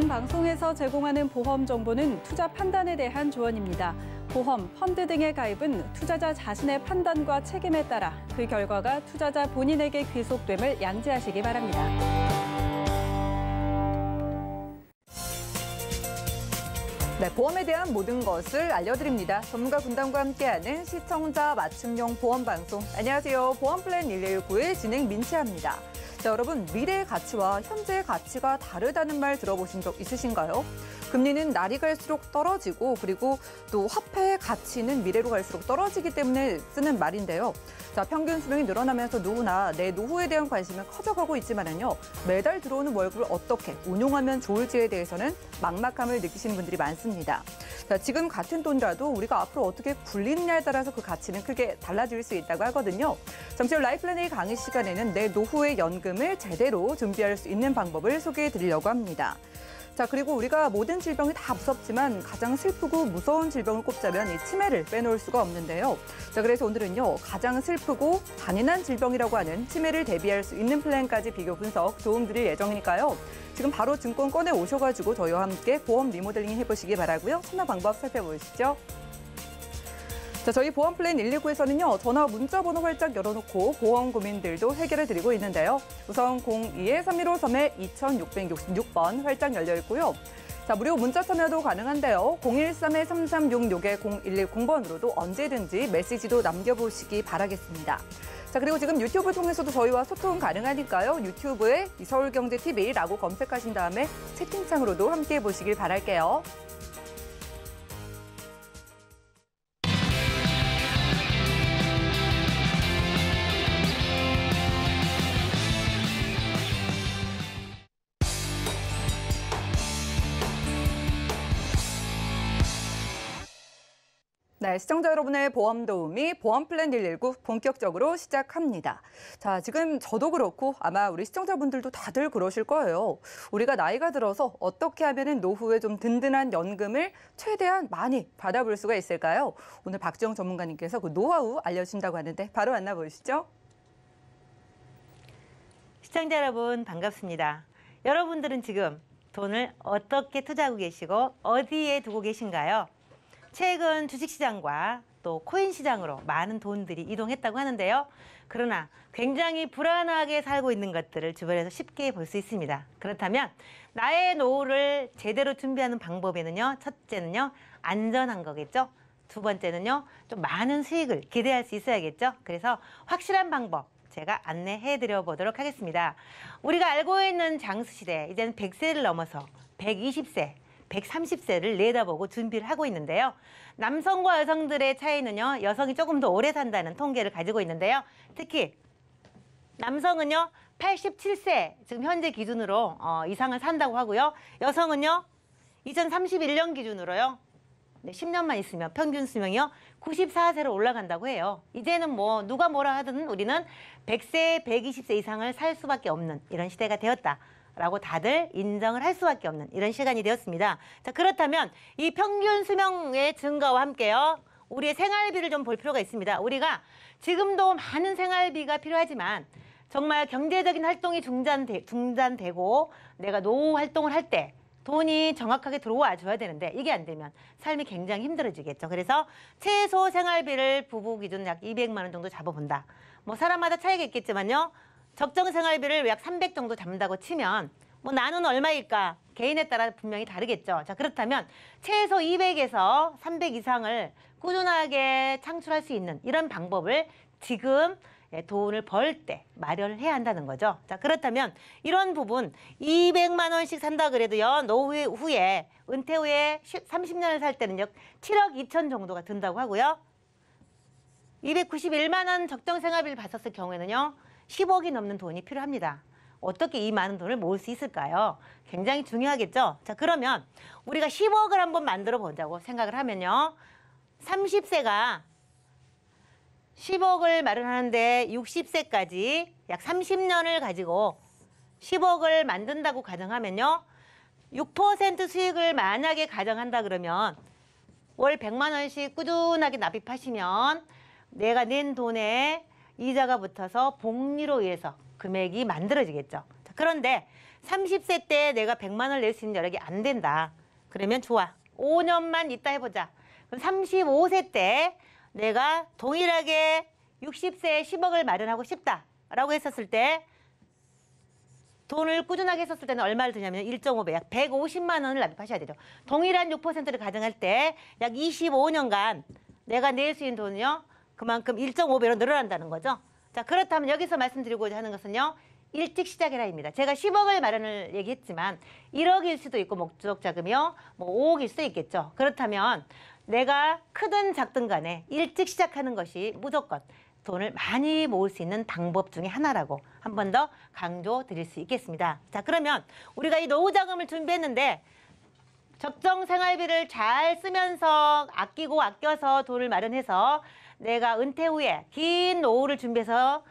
본 방송에서 제공하는 보험 정보는 투자 판단에 대한 조언입니다. 보험, 펀드 등의 가입은 투자자 자신의 판단과 책임에 따라 그 결과가 투자자 본인에게 귀속됨을 양지하시기 바랍니다. 네, 보험에 대한 모든 것을 알려드립니다. 전문가 군단과 함께하는 시청자 맞춤형 보험 방송. 안녕하세요. 보험플랜 119의 진행 민채합니다. 자, 여러분, 미래의 가치와 현재의 가치가 다르다는 말 들어보신 적 있으신가요? 금리는 날이 갈수록 떨어지고 그리고 또 화폐의 가치는 미래로 갈수록 떨어지기 때문에 쓰는 말인데요. 자, 평균 수명이 늘어나면서 누구나 내 노후에 대한 관심은 커져가고 있지만은요. 매달 들어오는 월급을 어떻게 운용하면 좋을지에 대해서는 막막함을 느끼시는 분들이 많습니다. 자, 지금 같은 돈이라도 우리가 앞으로 어떻게 굴리느냐에 따라서 그 가치는 크게 달라질 수 있다고 하거든요. 잠시 후 라이플랜 A 강의 시간에는 내 노후의 연금을 제대로 준비할 수 있는 방법을 소개해 드리려고 합니다. 자, 그리고 우리가 모든 질병이 다 무섭지만 가장 슬프고 무서운 질병을 꼽자면 이 치매를 빼놓을 수가 없는데요. 자, 그래서 오늘은요, 가장 슬프고 잔인한 질병이라고 하는 치매를 대비할 수 있는 플랜까지 비교 분석 도움드릴 예정이니까요. 지금 바로 증권 꺼내 오셔가지고 저희와 함께 보험 리모델링 해보시기 바라고요. 참여 방법 살펴보시죠. 자, 저희 보험플랜 119에서는요, 전화 문자 번호 활짝 열어놓고 보험 고민들도 해결해 드리고 있는데요. 우선 02-315-2666번 활짝 열려 있고요. 자, 무료 문자 참여도 가능한데요. 013-3366-0110번으로도 언제든지 메시지도 남겨보시기 바라겠습니다. 자, 그리고 지금 유튜브 통해서도 저희와 소통 가능하니까요. 유튜브에 서울경제TV라고 검색하신 다음에 채팅창으로도 함께해 보시길 바랄게요. 네, 시청자 여러분의 보험 도우미 보험플랜 119 본격적으로 시작합니다. 자, 지금 저도 그렇고 아마 우리 시청자분들도 다들 그러실 거예요. 우리가 나이가 들어서 어떻게 하면 노후에 좀 든든한 연금을 최대한 많이 받아볼 수가 있을까요? 오늘 박지영 전문가님께서 그 노하우 알려주신다고 하는데 바로 만나보시죠. 시청자 여러분 반갑습니다. 여러분들은 지금 돈을 어떻게 투자하고 계시고 어디에 두고 계신가요? 최근 주식시장과 또 코인 시장으로 많은 돈들이 이동했다고 하는데요. 그러나 굉장히 불안하게 살고 있는 것들을 주변에서 쉽게 볼 수 있습니다. 그렇다면 나의 노후를 제대로 준비하는 방법에는요. 첫째는요. 안전한 거겠죠. 두 번째는요. 좀 많은 수익을 기대할 수 있어야겠죠. 그래서 확실한 방법 제가 안내해 드려 보도록 하겠습니다. 우리가 알고 있는 장수시대, 이제는 100세를 넘어서 120세, 130세를 내다보고 준비를 하고 있는데요. 남성과 여성들의 차이는요. 여성이 조금 더 오래 산다는 통계를 가지고 있는데요. 특히 남성은요. 87세 지금 현재 기준으로 이상을 산다고 하고요. 여성은요. 2031년 기준으로요. 10년만 있으면 평균 수명이요. 94세로 올라간다고 해요. 이제는 뭐 누가 뭐라 하든 우리는 100세, 120세 이상을 살 수밖에 없는 이런 시대가 되었다. 라고 다들 인정을 할 수밖에 없는 이런 시간이 되었습니다. 자, 그렇다면 이 평균 수명의 증가와 함께요. 우리의 생활비를 좀 볼 필요가 있습니다. 우리가 지금도 많은 생활비가 필요하지만 정말 경제적인 활동이 중단되고 내가 노후 활동을 할 때 돈이 정확하게 들어와 줘야 되는데 이게 안 되면 삶이 굉장히 힘들어지겠죠. 그래서 최소 생활비를 부부 기준 약 200만 원 정도 잡아본다. 뭐 사람마다 차이가 있겠지만요. 적정 생활비를 약 300 정도 잡는다고 치면 뭐 나는 얼마일까? 개인에 따라 분명히 다르겠죠. 자, 그렇다면 최소 200에서 300 이상을 꾸준하게 창출할 수 있는 이런 방법을 지금 돈을 벌 때 마련을 해야 한다는 거죠. 자, 그렇다면 이런 부분 200만 원씩 산다 그래도요. 노후 후에 은퇴 후에 30년을 살 때는요. 7억 2천 정도가 든다고 하고요. 291만 원 적정 생활비를 봤었을 경우에는요. 10억이 넘는 돈이 필요합니다. 어떻게 이 많은 돈을 모을 수 있을까요? 굉장히 중요하겠죠? 자, 그러면 우리가 10억을 한번 만들어 보자고 생각을 하면요. 30세가 10억을 마련하는데 60세까지 약 30년을 가지고 10억을 만든다고 가정하면요. 6% 수익을 만약에 가정한다 그러면 월 100만 원씩 꾸준하게 납입하시면 내가 낸 돈에 이자가 붙어서 복리로 의해서 금액이 만들어지겠죠. 자, 그런데 30세 때 내가 100만 원을 낼 수 있는 여력이 안 된다. 그러면 좋아. 5년만 있다 해보자. 그럼 35세 때 내가 동일하게 60세에 10억을 마련하고 싶다라고 했었을 때 돈을 꾸준하게 했었을 때는 얼마를 드냐면 1.5배, 약 150만 원을 납입하셔야 되죠. 동일한 6%를 가정할 때 약 25년간 내가 낼 수 있는 돈은요. 그만큼 1.5배로 늘어난다는 거죠. 자, 그렇다면 여기서 말씀드리고자 하는 것은요. 일찍 시작해라입니다. 제가 10억을 마련을 얘기했지만 1억일 수도 있고 목적 자금이요. 뭐 5억일 수도 있겠죠. 그렇다면 내가 크든 작든 간에 일찍 시작하는 것이 무조건 돈을 많이 모을 수 있는 방법 중에 하나라고 한 번 더 강조드릴 수 있겠습니다. 자, 그러면 우리가 이 노후 자금을 준비했는데 적정 생활비를 잘 쓰면서 아끼고 아껴서 돈을 마련해서 내가 은퇴 후에 긴 노후를 준비해서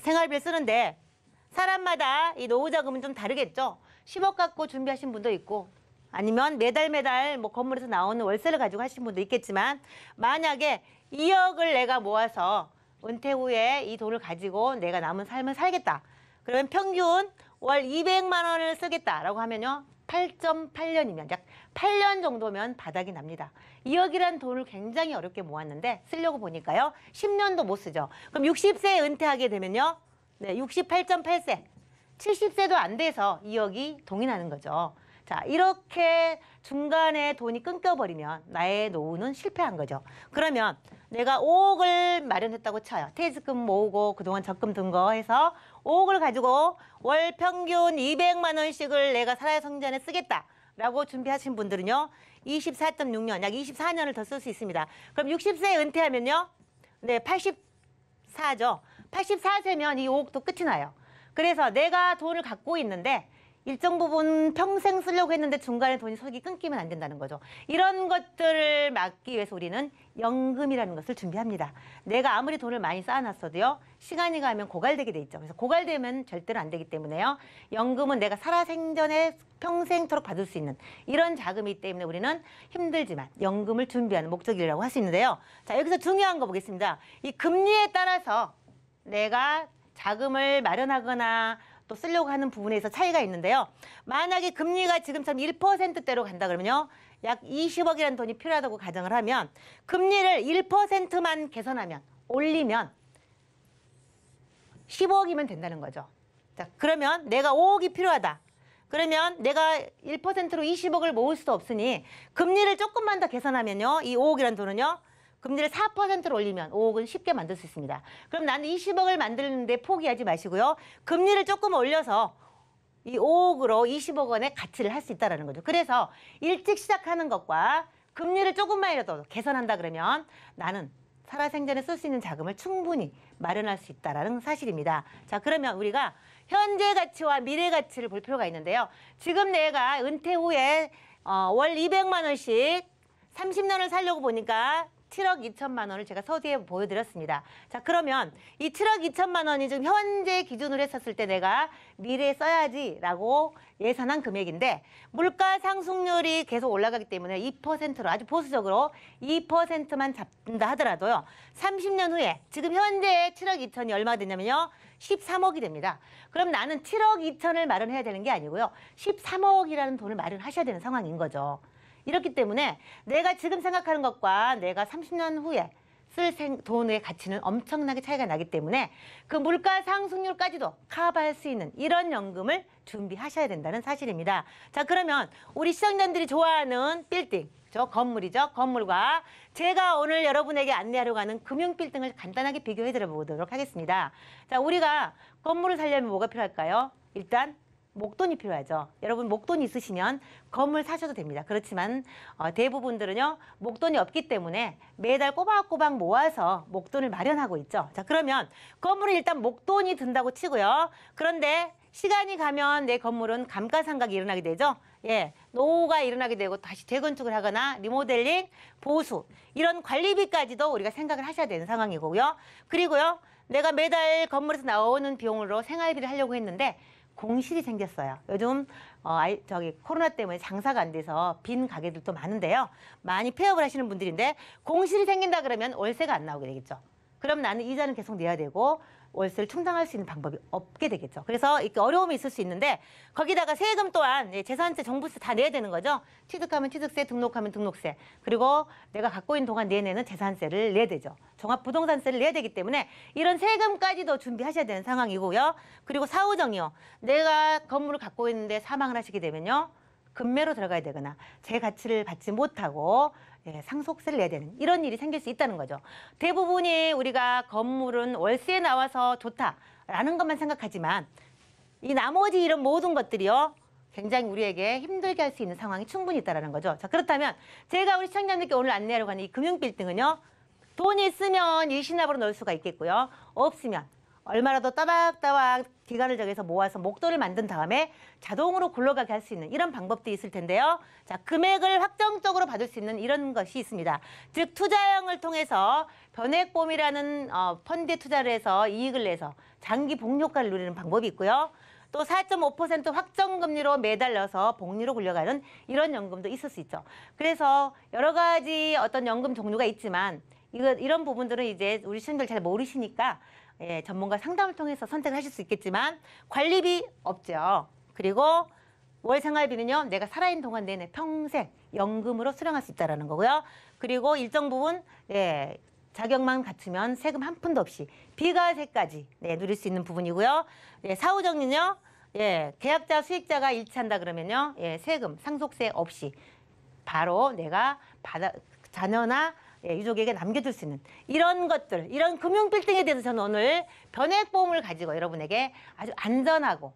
생활비를 쓰는데 사람마다 이 노후 자금은 좀 다르겠죠. 10억 갖고 준비하신 분도 있고 아니면 매달 뭐 건물에서 나오는 월세를 가지고 하신 분도 있겠지만 만약에 2억을 내가 모아서 은퇴 후에 이 돈을 가지고 내가 남은 삶을 살겠다. 그러면 평균 월 200만 원을 쓰겠다라고 하면요. 8.8년이면 약 8년 정도면 바닥이 납니다. 2억이란 돈을 굉장히 어렵게 모았는데 쓰려고 보니까요. 10년도 못 쓰죠. 그럼 60세에 은퇴하게 되면요. 네, 68.8세, 70세도 안 돼서 2억이 동인하는 거죠. 자, 이렇게 중간에 돈이 끊겨버리면 나의 노후는 실패한 거죠. 그러면 내가 5억을 마련했다고 쳐요. 퇴직금 모으고 그동안 적금 든 거 해서 5억을 가지고 월 평균 200만 원씩을 내가 살아생전에 쓰겠다라고 준비하신 분들은요. 24.6년, 약 24년을 더 쓸 수 있습니다. 그럼 60세에 은퇴하면요. 네, 84죠. 84세면 이 5억도 끝이 나요. 그래서 내가 돈을 갖고 있는데 일정 부분 평생 쓰려고 했는데 중간에 돈이 속이 끊기면 안 된다는 거죠. 이런 것들을 막기 위해서 우리는 연금이라는 것을 준비합니다. 내가 아무리 돈을 많이 쌓아놨어도요. 시간이 가면 고갈되게 돼 있죠. 그래서 고갈되면 절대로 안 되기 때문에요. 연금은 내가 살아생전에 평생토록 받을 수 있는 이런 자금이기 때문에 우리는 힘들지만 연금을 준비하는 목적이라고 할 수 있는데요. 자, 여기서 중요한 거 보겠습니다. 이 금리에 따라서 내가 자금을 마련하거나 또 쓰려고 하는 부분에서 차이가 있는데요. 만약에 금리가 지금처럼 1%대로 간다 그러면요. 약 20억이라는 돈이 필요하다고 가정을 하면 금리를 1%만 개선하면 올리면 15억이면 된다는 거죠. 자, 그러면 내가 5억이 필요하다. 그러면 내가 1%로 20억을 모을 수도 없으니 금리를 조금만 더 개선하면요. 이 5억이라는 돈은요. 금리를 4%로 올리면 5억은 쉽게 만들 수 있습니다. 그럼 나는 20억을 만드는데 포기하지 마시고요. 금리를 조금 올려서 이 5억으로 20억 원의 가치를 할 수 있다는 거죠. 그래서 일찍 시작하는 것과 금리를 조금만이라도 개선한다 그러면 나는 살아생전에 쓸 수 있는 자금을 충분히 마련할 수 있다는 사실입니다. 자, 그러면 우리가 현재 가치와 미래 가치를 볼 필요가 있는데요. 지금 내가 은퇴 후에 월 200만 원씩 30년을 살려고 보니까 7억 2천만 원을 제가 서두에 보여드렸습니다. 자, 그러면 이 7억 2천만 원이 지금 현재 기준으로 했었을 때 내가 미래에 써야지라고 예산한 금액인데 물가 상승률이 계속 올라가기 때문에 2%로 아주 보수적으로 2%만 잡는다 하더라도요. 30년 후에 지금 현재 7억 2천이 얼마가 되냐면요. 13억이 됩니다. 그럼 나는 7억 2천을 마련해야 되는 게 아니고요. 13억이라는 돈을 마련하셔야 되는 상황인 거죠. 이렇기 때문에 내가 지금 생각하는 것과 내가 30년 후에 쓸 돈의 가치는 엄청나게 차이가 나기 때문에 그 물가 상승률까지도 커버할 수 있는 이런 연금을 준비하셔야 된다는 사실입니다. 자, 그러면 우리 시청자들이 좋아하는 빌딩, 저 건물이죠. 건물과 제가 오늘 여러분에게 안내하려고 하는 금융 빌딩을 간단하게 비교해 드려보도록 하겠습니다. 자, 우리가 건물을 살려면 뭐가 필요할까요? 일단 목돈이 필요하죠. 여러분 목돈이 있으시면 건물 사셔도 됩니다. 그렇지만 대부분들은요. 목돈이 없기 때문에 매달 꼬박꼬박 모아서 목돈을 마련하고 있죠. 자, 그러면 건물은 일단 목돈이 든다고 치고요. 그런데 시간이 가면 내 건물은 감가상각이 일어나게 되죠. 예, 노후가 일어나게 되고 다시 재건축을 하거나 리모델링, 보수 이런 관리비까지도 우리가 생각을 하셔야 되는 상황이고요. 그리고요. 내가 매달 건물에서 나오는 비용으로 생활비를 하려고 했는데 공실이 생겼어요. 요즘 코로나 때문에 장사가 안 돼서 빈 가게들도 많은데요. 많이 폐업을 하시는 분들인데 공실이 생긴다 그러면 월세가 안 나오게 되겠죠. 그럼 나는 이자는 계속 내야 되고 월세를 충당할 수 있는 방법이 없게 되겠죠. 그래서 이렇게 어려움이 있을 수 있는데 거기다가 세금 또한 재산세, 종부세 다 내야 되는 거죠. 취득하면 취득세, 등록하면 등록세, 그리고 내가 갖고 있는 동안 내내는 재산세를 내야 되죠. 종합부동산세를 내야 되기 때문에 이런 세금까지도 준비하셔야 되는 상황이고요. 그리고 사후정이요. 내가 건물을 갖고 있는데 사망을 하시게 되면요. 금매로 들어가야 되거나 제 가치를 받지 못하고 상속세를 내야 되는 이런 일이 생길 수 있다는 거죠. 대부분이 우리가 건물은 월세에 나와서 좋다라는 것만 생각하지만 이 나머지 이런 모든 것들이요. 굉장히 우리에게 힘들게 할 수 있는 상황이 충분히 있다는 거죠. 자, 그렇다면 제가 우리 시청자님께 오늘 안내하려고 하는 이 금융빌딩은요. 돈이 있으면 일시납으로 넣을 수가 있겠고요. 없으면 얼마라도 따박따박 기간을 정해서 모아서 목돈을 만든 다음에 자동으로 굴러가게 할 수 있는 이런 방법도 있을 텐데요. 자, 금액을 확정적으로 받을 수 있는 이런 것이 있습니다. 즉, 투자형을 통해서 변액보험이라는 펀드에 투자를 해서 이익을 내서 장기 복리효과를 누리는 방법이 있고요. 또 4.5% 확정금리로 매달 넣어서 복리로 굴려가는 이런 연금도 있을 수 있죠. 그래서 여러 가지 어떤 연금 종류가 있지만 이런 부분들은 이제 우리 시청자들 잘 모르시니까 전문가 상담을 통해서 선택을 하실 수 있겠지만 관리비 없죠. 그리고 월 생활비는요. 내가 살아있는 동안 내내 평생 연금으로 수령할 수 있다는 거고요. 그리고 일정 부분 자격만 갖추면 세금 한 푼도 없이 비과세까지 누릴 수 있는 부분이고요. 사후정리는요. 계약자 수익자가 일치한다 그러면요. 세금 상속세 없이 바로 내가 자녀나 유족에게 남겨줄 수 있는 이런 것들, 이런 금융빌딩에 대해서 저는 오늘 변액보험을 가지고 여러분에게 아주 안전하고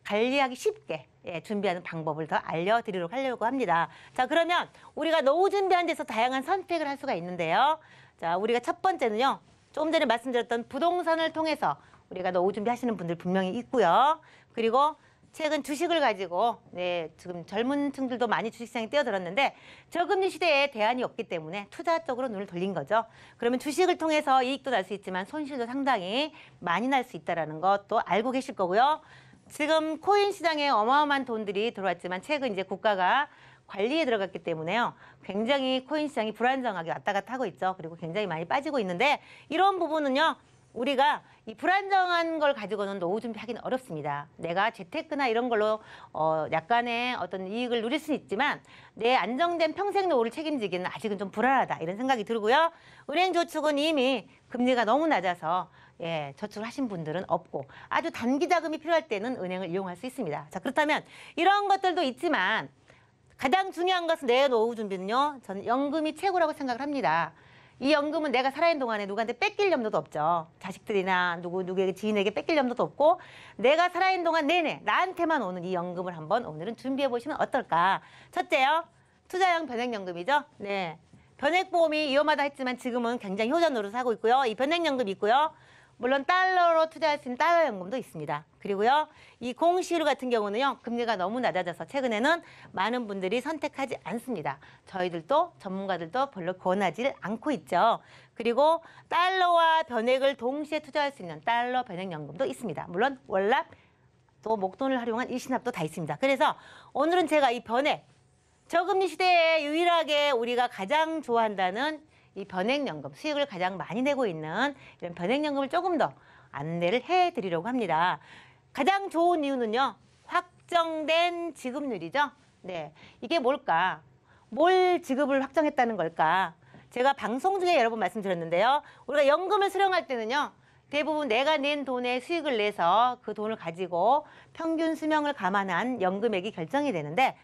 관리하기 쉽게 준비하는 방법을 더 알려드리도록 하려고 합니다. 자, 그러면 우리가 노후 준비하는 데서 다양한 선택을 할 수가 있는데요. 자, 우리가 첫 번째는요. 조금 전에 말씀드렸던 부동산을 통해서 우리가 노후 준비하시는 분들 분명히 있고요. 그리고 최근 주식을 가지고 지금 젊은 층들도 많이 주식시장에 뛰어들었는데 저금리 시대에 대안이 없기 때문에 투자 쪽으로 눈을 돌린 거죠. 그러면 주식을 통해서 이익도 날 수 있지만 손실도 상당히 많이 날 수 있다는 것도 알고 계실 거고요. 지금 코인 시장에 어마어마한 돈들이 들어왔지만 최근 이제 국가가 관리에 들어갔기 때문에요. 굉장히 코인 시장이 불안정하게 왔다 갔다 하고 있죠. 그리고 굉장히 많이 빠지고 있는데 이런 부분은요. 우리가 이 불안정한 걸 가지고는 노후 준비하기는 어렵습니다. 내가 재테크나 이런 걸로 약간의 어떤 이익을 누릴 수는 있지만 내 안정된 평생 노후를 책임지기는 아직은 좀 불안하다 이런 생각이 들고요. 은행 저축은 이미 금리가 너무 낮아서 저축을 하신 분들은 없고 아주 단기 자금이 필요할 때는 은행을 이용할 수 있습니다. 자, 그렇다면 이런 것들도 있지만 가장 중요한 것은 내 노후 준비는요. 저는 연금이 최고라고 생각을 합니다. 이 연금은 내가 살아있는 동안에 누구한테 뺏길 염려도 없죠. 자식들이나 누구에게 지인에게 뺏길 염려도 없고 내가 살아있는 동안 내내 나한테만 오는 이 연금을 한번 오늘은 준비해 보시면 어떨까. 첫째요. 투자형 변액연금이죠. 변액보험이 위험하다 했지만 지금은 굉장히 효자 노릇을 하고 있고요. 이 변액연금이 있고요. 물론 달러로 투자할 수 있는 달러 연금도 있습니다. 그리고요. 이 공시율 같은 경우는요. 금리가 너무 낮아져서 최근에는 많은 분들이 선택하지 않습니다. 저희들도 전문가들도 별로 권하지 않고 있죠. 그리고 달러와 변액을 동시에 투자할 수 있는 달러 변액연금도 있습니다. 물론 월납 또 목돈을 활용한 일시납도 다 있습니다. 그래서 오늘은 제가 이 변액, 저금리 시대에 유일하게 우리가 가장 좋아한다는 이 변액연금, 수익을 가장 많이 내고 있는 이런 변액연금을 조금 더 안내를 해드리려고 합니다. 가장 좋은 이유는요. 확정된 지급률이죠. 이게 뭘까? 뭘 지급을 확정했다는 걸까? 제가 방송 중에 여러 번 말씀드렸는데요. 우리가 연금을 수령할 때는요. 대부분 내가 낸 돈에 수익을 내서 그 돈을 가지고 평균 수명을 감안한 연금액이 결정이 되는데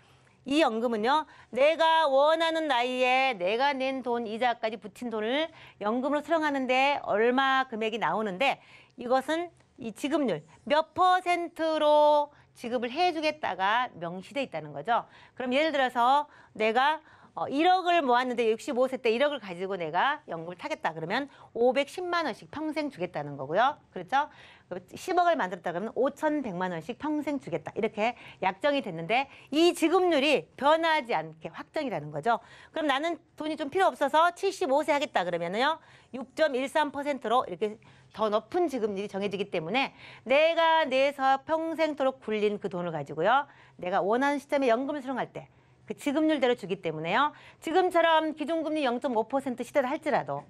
이 연금은요. 내가 원하는 나이에 내가 낸 돈 이자까지 붙인 돈을 연금으로 수령하는데 얼마 금액이 나오는데 이것은 이 지급률 몇 %로 지급을 해주겠다가 명시돼 있다는 거죠. 그럼 예를 들어서 내가 1억을 모았는데 65세 때 1억을 가지고 내가 연금을 타겠다 그러면 510만 원씩 평생 주겠다는 거고요. 그렇죠? 10억을 만들었다 그러면 5,100만 원씩 평생 주겠다. 이렇게 약정이 됐는데 이 지급률이 변하지 않게 확정이라는 거죠. 그럼 나는 돈이 좀 필요 없어서 75세 하겠다 그러면요. 6.13%로 이렇게 더 높은 지급률이 정해지기 때문에 내가 내서 평생토록 굴린 그 돈을 가지고요. 내가 원하는 시점에 연금을 수령할 때 그 지급률대로 주기 때문에요. 지금처럼 기준금리 0.5% 시대다 할지라도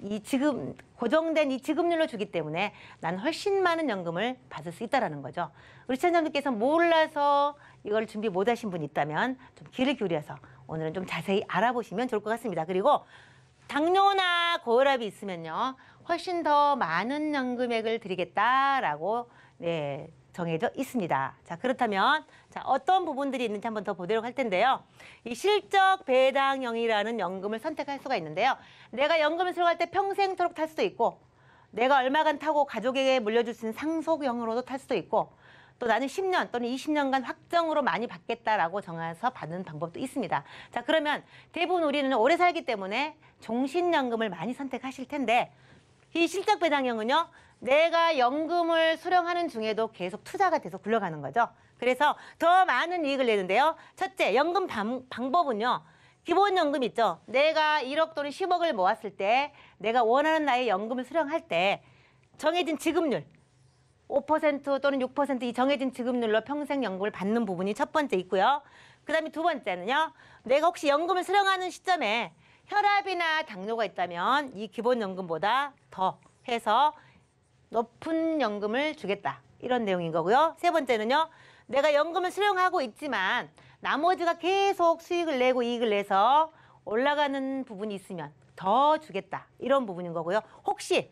이 지금 고정된 이 지급률로 주기 때문에 난 훨씬 많은 연금을 받을 수 있다는 거죠. 우리 시청자분들께서 몰라서 이걸 준비 못 하신 분이 있다면 좀 귀를 기울여서 오늘은 좀 자세히 알아보시면 좋을 것 같습니다. 그리고 당뇨나 고혈압이 있으면요, 훨씬 더 많은 연금액을 드리겠다라고 네, 정해져 있습니다. 자, 그렇다면 자, 어떤 부분들이 있는지 한번 더 보도록 할 텐데요. 이 실적 배당형이라는 연금을 선택할 수가 있는데요. 내가 연금을 수령할 때 평생토록 탈 수도 있고, 내가 얼마간 타고 가족에게 물려줄 수 있는 상속형으로도 탈 수도 있고, 또 나는 10년 또는 20년간 확정으로 많이 받겠다라고 정해서 받는 방법도 있습니다. 자, 그러면 대부분 우리는 오래 살기 때문에 종신연금을 많이 선택하실 텐데, 이 실적 배당형은요, 내가 연금을 수령하는 중에도 계속 투자가 돼서 굴러가는 거죠. 그래서 더 많은 이익을 내는데요. 첫째, 연금 방법은요. 기본연금 있죠. 내가 1억 또는 10억을 모았을 때 내가 원하는 나의 연금을 수령할 때 정해진 지급률 5% 또는 6% 이 정해진 지급률로 평생 연금을 받는 부분이 첫 번째 있고요. 그 다음에 두 번째는요. 내가 혹시 연금을 수령하는 시점에 혈압이나 당뇨가 있다면 이 기본연금보다 더 해서 높은 연금을 주겠다. 이런 내용인 거고요. 세 번째는요. 내가 연금을 수령하고 있지만 나머지가 계속 수익을 내고 이익을 내서 올라가는 부분이 있으면 더 주겠다. 이런 부분인 거고요. 혹시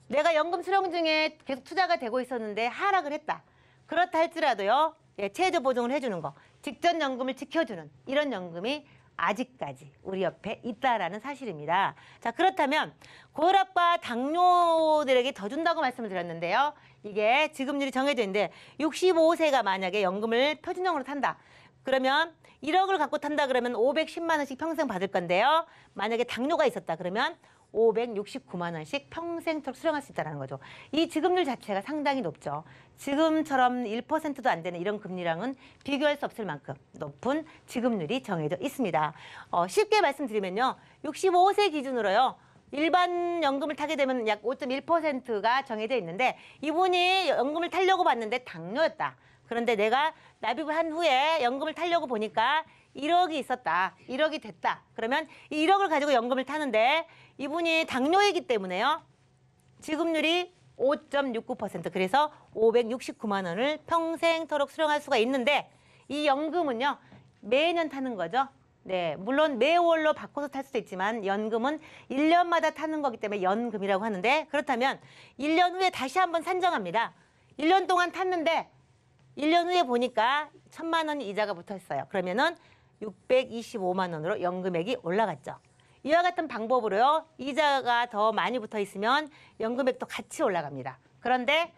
내가 연금 수령 중에 계속 투자가 되고 있었는데 하락을 했다. 그렇다 할지라도요. 예, 최저 보증을 해주는 거. 직전 연금을 지켜주는 이런 연금이 아직까지 우리 옆에 있다라는 사실입니다. 자, 그렇다면 고혈압과 당뇨들에게 더 준다고 말씀을 드렸는데요. 이게 지급률이 정해져 있는데 65세가 만약에 연금을 표준형으로 탄다. 그러면 1억을 갖고 탄다 그러면 510만 원씩 평생 받을 건데요. 만약에 당뇨가 있었다 그러면 569만 원씩 평생토록 수령할 수 있다는 거죠. 이 지급률 자체가 상당히 높죠. 지금처럼 1%도 안 되는 이런 금리랑은 비교할 수 없을 만큼 높은 지급률이 정해져 있습니다. 쉽게 말씀드리면요. 65세 기준으로요. 일반 연금을 타게 되면 약 5.1%가 정해져 있는데 이분이 연금을 타려고 봤는데 당뇨였다. 그런데 내가 납입을 한 후에 연금을 타려고 보니까 1억이 있었다. 1억이 됐다. 그러면 이 1억을 가지고 연금을 타는데 이분이 당뇨이기 때문에요. 지급률이 5.69% 그래서 569만 원을 평생토록 수령할 수가 있는데 이 연금은요. 매년 타는 거죠. 네, 물론 매월로 바꿔서 탈 수도 있지만 연금은 1년마다 타는 거기 때문에 연금이라고 하는데 그렇다면 1년 후에 다시 한번 산정합니다. 1년 동안 탔는데 1년 후에 보니까 1,000만 원 이자가 붙어 있어요. 그러면은 625만 원으로 연금액이 올라갔죠. 이와 같은 방법으로요. 이자가 더 많이 붙어 있으면 연금액도 같이 올라갑니다. 그런데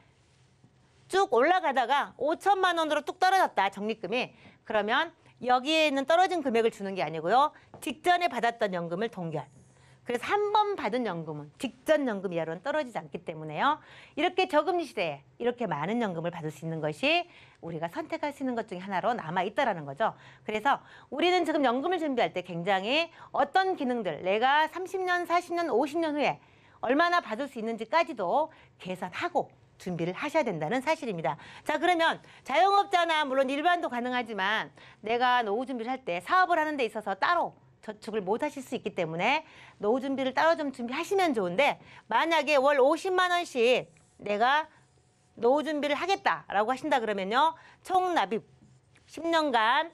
쭉 올라가다가 5천만 원으로 뚝 떨어졌다. 적립금이. 그러면 여기에 있는 떨어진 금액을 주는 게 아니고요. 직전에 받았던 연금을 동결. 그래서 한 번 받은 연금은 직전 연금 이하로는 떨어지지 않기 때문에요. 이렇게 저금리 시대에 이렇게 많은 연금을 받을 수 있는 것이 우리가 선택할 수 있는 것 중에 하나로 남아있다는 거죠. 그래서 우리는 지금 연금을 준비할 때 굉장히 어떤 기능들, 내가 30년, 40년, 50년 후에 얼마나 받을 수 있는지까지도 계산하고 준비를 하셔야 된다는 사실입니다. 자, 그러면 자영업자나 물론 일반도 가능하지만 내가 노후 준비를 할 때 사업을 하는 데 있어서 따로 저축을 못 하실 수 있기 때문에 노후 준비를 따로 좀 준비하시면 좋은데 만약에 월 50만 원씩 내가 노후 준비를 하겠다라고 하신다 그러면요. 총 납입 10년간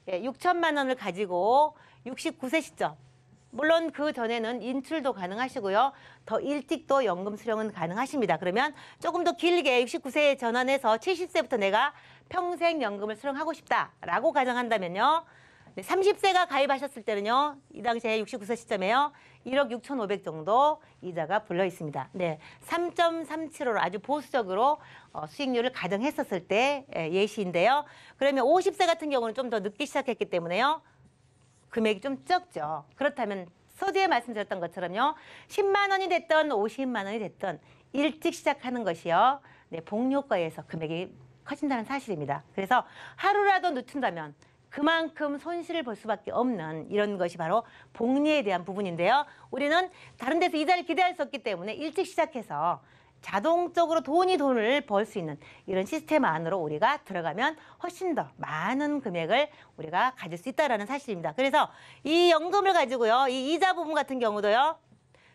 6천만 원을 가지고 69세 시점 물론 그 전에는 인출도 가능하시고요. 더 일찍도 연금 수령은 가능하십니다. 그러면 조금 더 길게 69세에 전환해서 70세부터 내가 평생 연금을 수령하고 싶다라고 가정한다면요. 30세가 가입하셨을 때는요. 이 당시에 69세 시점에요. 1억 6,500 정도 이자가 불러 있습니다. 네, 3.375로 아주 보수적으로 수익률을 가정했었을 때 예시인데요. 그러면 50세 같은 경우는 좀 더 늦게 시작했기 때문에요. 금액이 좀 적죠. 그렇다면 서두에 말씀드렸던 것처럼요. 10만 원이 됐든 50만 원이 됐든 일찍 시작하는 것이요. 네, 복리효과에 의해서 금액이 커진다는 사실입니다. 그래서 하루라도 늦춘다면 그만큼 손실을 볼 수밖에 없는 이런 것이 바로 복리에 대한 부분인데요. 우리는 다른 데서 이자를 기대할 수 없기 때문에 일찍 시작해서 자동적으로 돈을 벌 수 있는 이런 시스템 안으로 우리가 들어가면 훨씬 더 많은 금액을 우리가 가질 수 있다는 사실입니다. 그래서 이 연금을 가지고요. 이 이자 부분 같은 경우도요.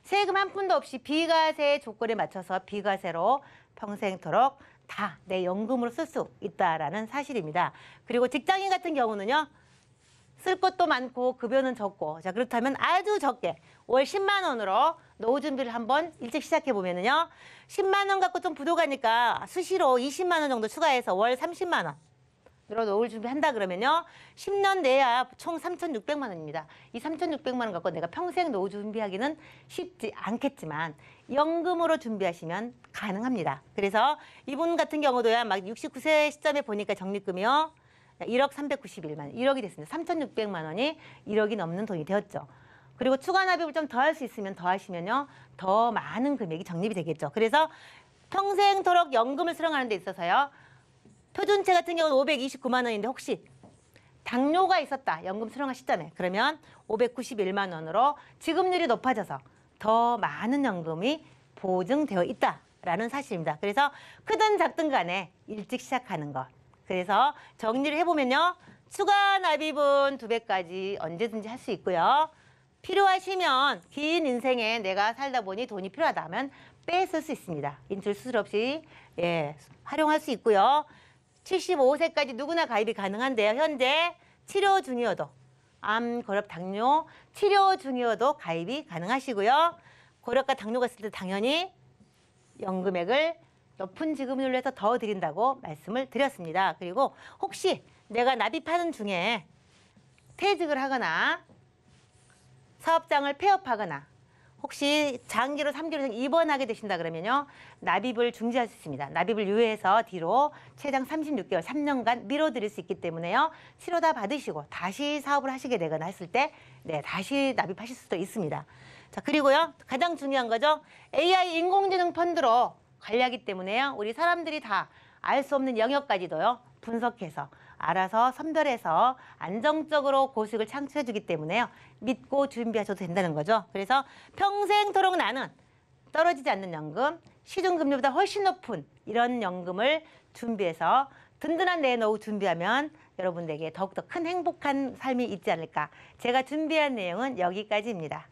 세금 한 푼도 없이 비과세 조건에 맞춰서 비과세로 평생토록 다 내 연금으로 쓸 수 있다라는 사실입니다. 그리고 직장인 같은 경우는요. 쓸 것도 많고 급여는 적고 자 그렇다면 아주 적게 월 10만 원으로 노후 준비를 한번 일찍 시작해 보면은요. 10만 원 갖고 좀 부족하니까 수시로 20만 원 정도 추가해서 월 30만 원. 으로 노후 준비한다 그러면요. 10년 내야 총 3,600만 원입니다. 이 3,600만 원 갖고 내가 평생 노후 준비하기는 쉽지 않겠지만 연금으로 준비하시면 가능합니다. 그래서 이분 같은 경우도야 막 69세 시점에 보니까 적립금이요. 1억 391만 원, 1억이 됐습니다. 3,600만 원이 1억이 넘는 돈이 되었죠. 그리고 추가 납입을 좀 더 할 수 있으면 더 하시면요. 더 많은 금액이 적립이 되겠죠. 그래서 평생토록 연금을 수령하는 데 있어서요. 표준체 같은 경우는 529만 원인데 혹시 당뇨가 있었다. 연금 수령할 시점에. 그러면 591만 원으로 지급률이 높아져서 더 많은 연금이 보증되어 있다라는 사실입니다. 그래서 크든 작든 간에 일찍 시작하는 것. 그래서 정리를 해보면요. 추가 납입은 2배까지 언제든지 할 수 있고요. 필요하시면 긴 인생에 내가 살다 보니 돈이 필요하다면 빼쓸 수 있습니다. 인출 수술 없이 활용할 수 있고요. 75세까지 누구나 가입이 가능한데요. 현재 치료 중이어도 암, 고혈압, 당뇨 치료 중이어도 가입이 가능하시고요. 고혈압과 당뇨가 있을 때 당연히 연금액을 높은 지급률로 해서 더 드린다고 말씀을 드렸습니다. 그리고 혹시 내가 납입하는 중에 퇴직을 하거나 사업장을 폐업하거나 혹시 장기로 3개월 이상 입원하게 되신다 그러면요. 납입을 중지할 수 있습니다. 납입을 유예해서 뒤로 최장 36개월, 3년간 미뤄드릴 수 있기 때문에요. 치료 다 받으시고 다시 사업을 하시게 되거나 했을 때 다시 납입하실 수도 있습니다. 자, 그리고요. 가장 중요한 거죠. AI 인공지능 펀드로 관리하기 때문에요. 우리 사람들이 다 알 수 없는 영역까지도요. 분석해서 알아서 선별해서 안정적으로 고수익을 창출해주기 때문에요. 믿고 준비하셔도 된다는 거죠. 그래서 평생토록 나는 떨어지지 않는 연금, 시중금리보다 훨씬 높은 이런 연금을 준비해서 든든한 내 노후 준비하면 여러분들에게 더욱더 큰 행복한 삶이 있지 않을까. 제가 준비한 내용은 여기까지입니다.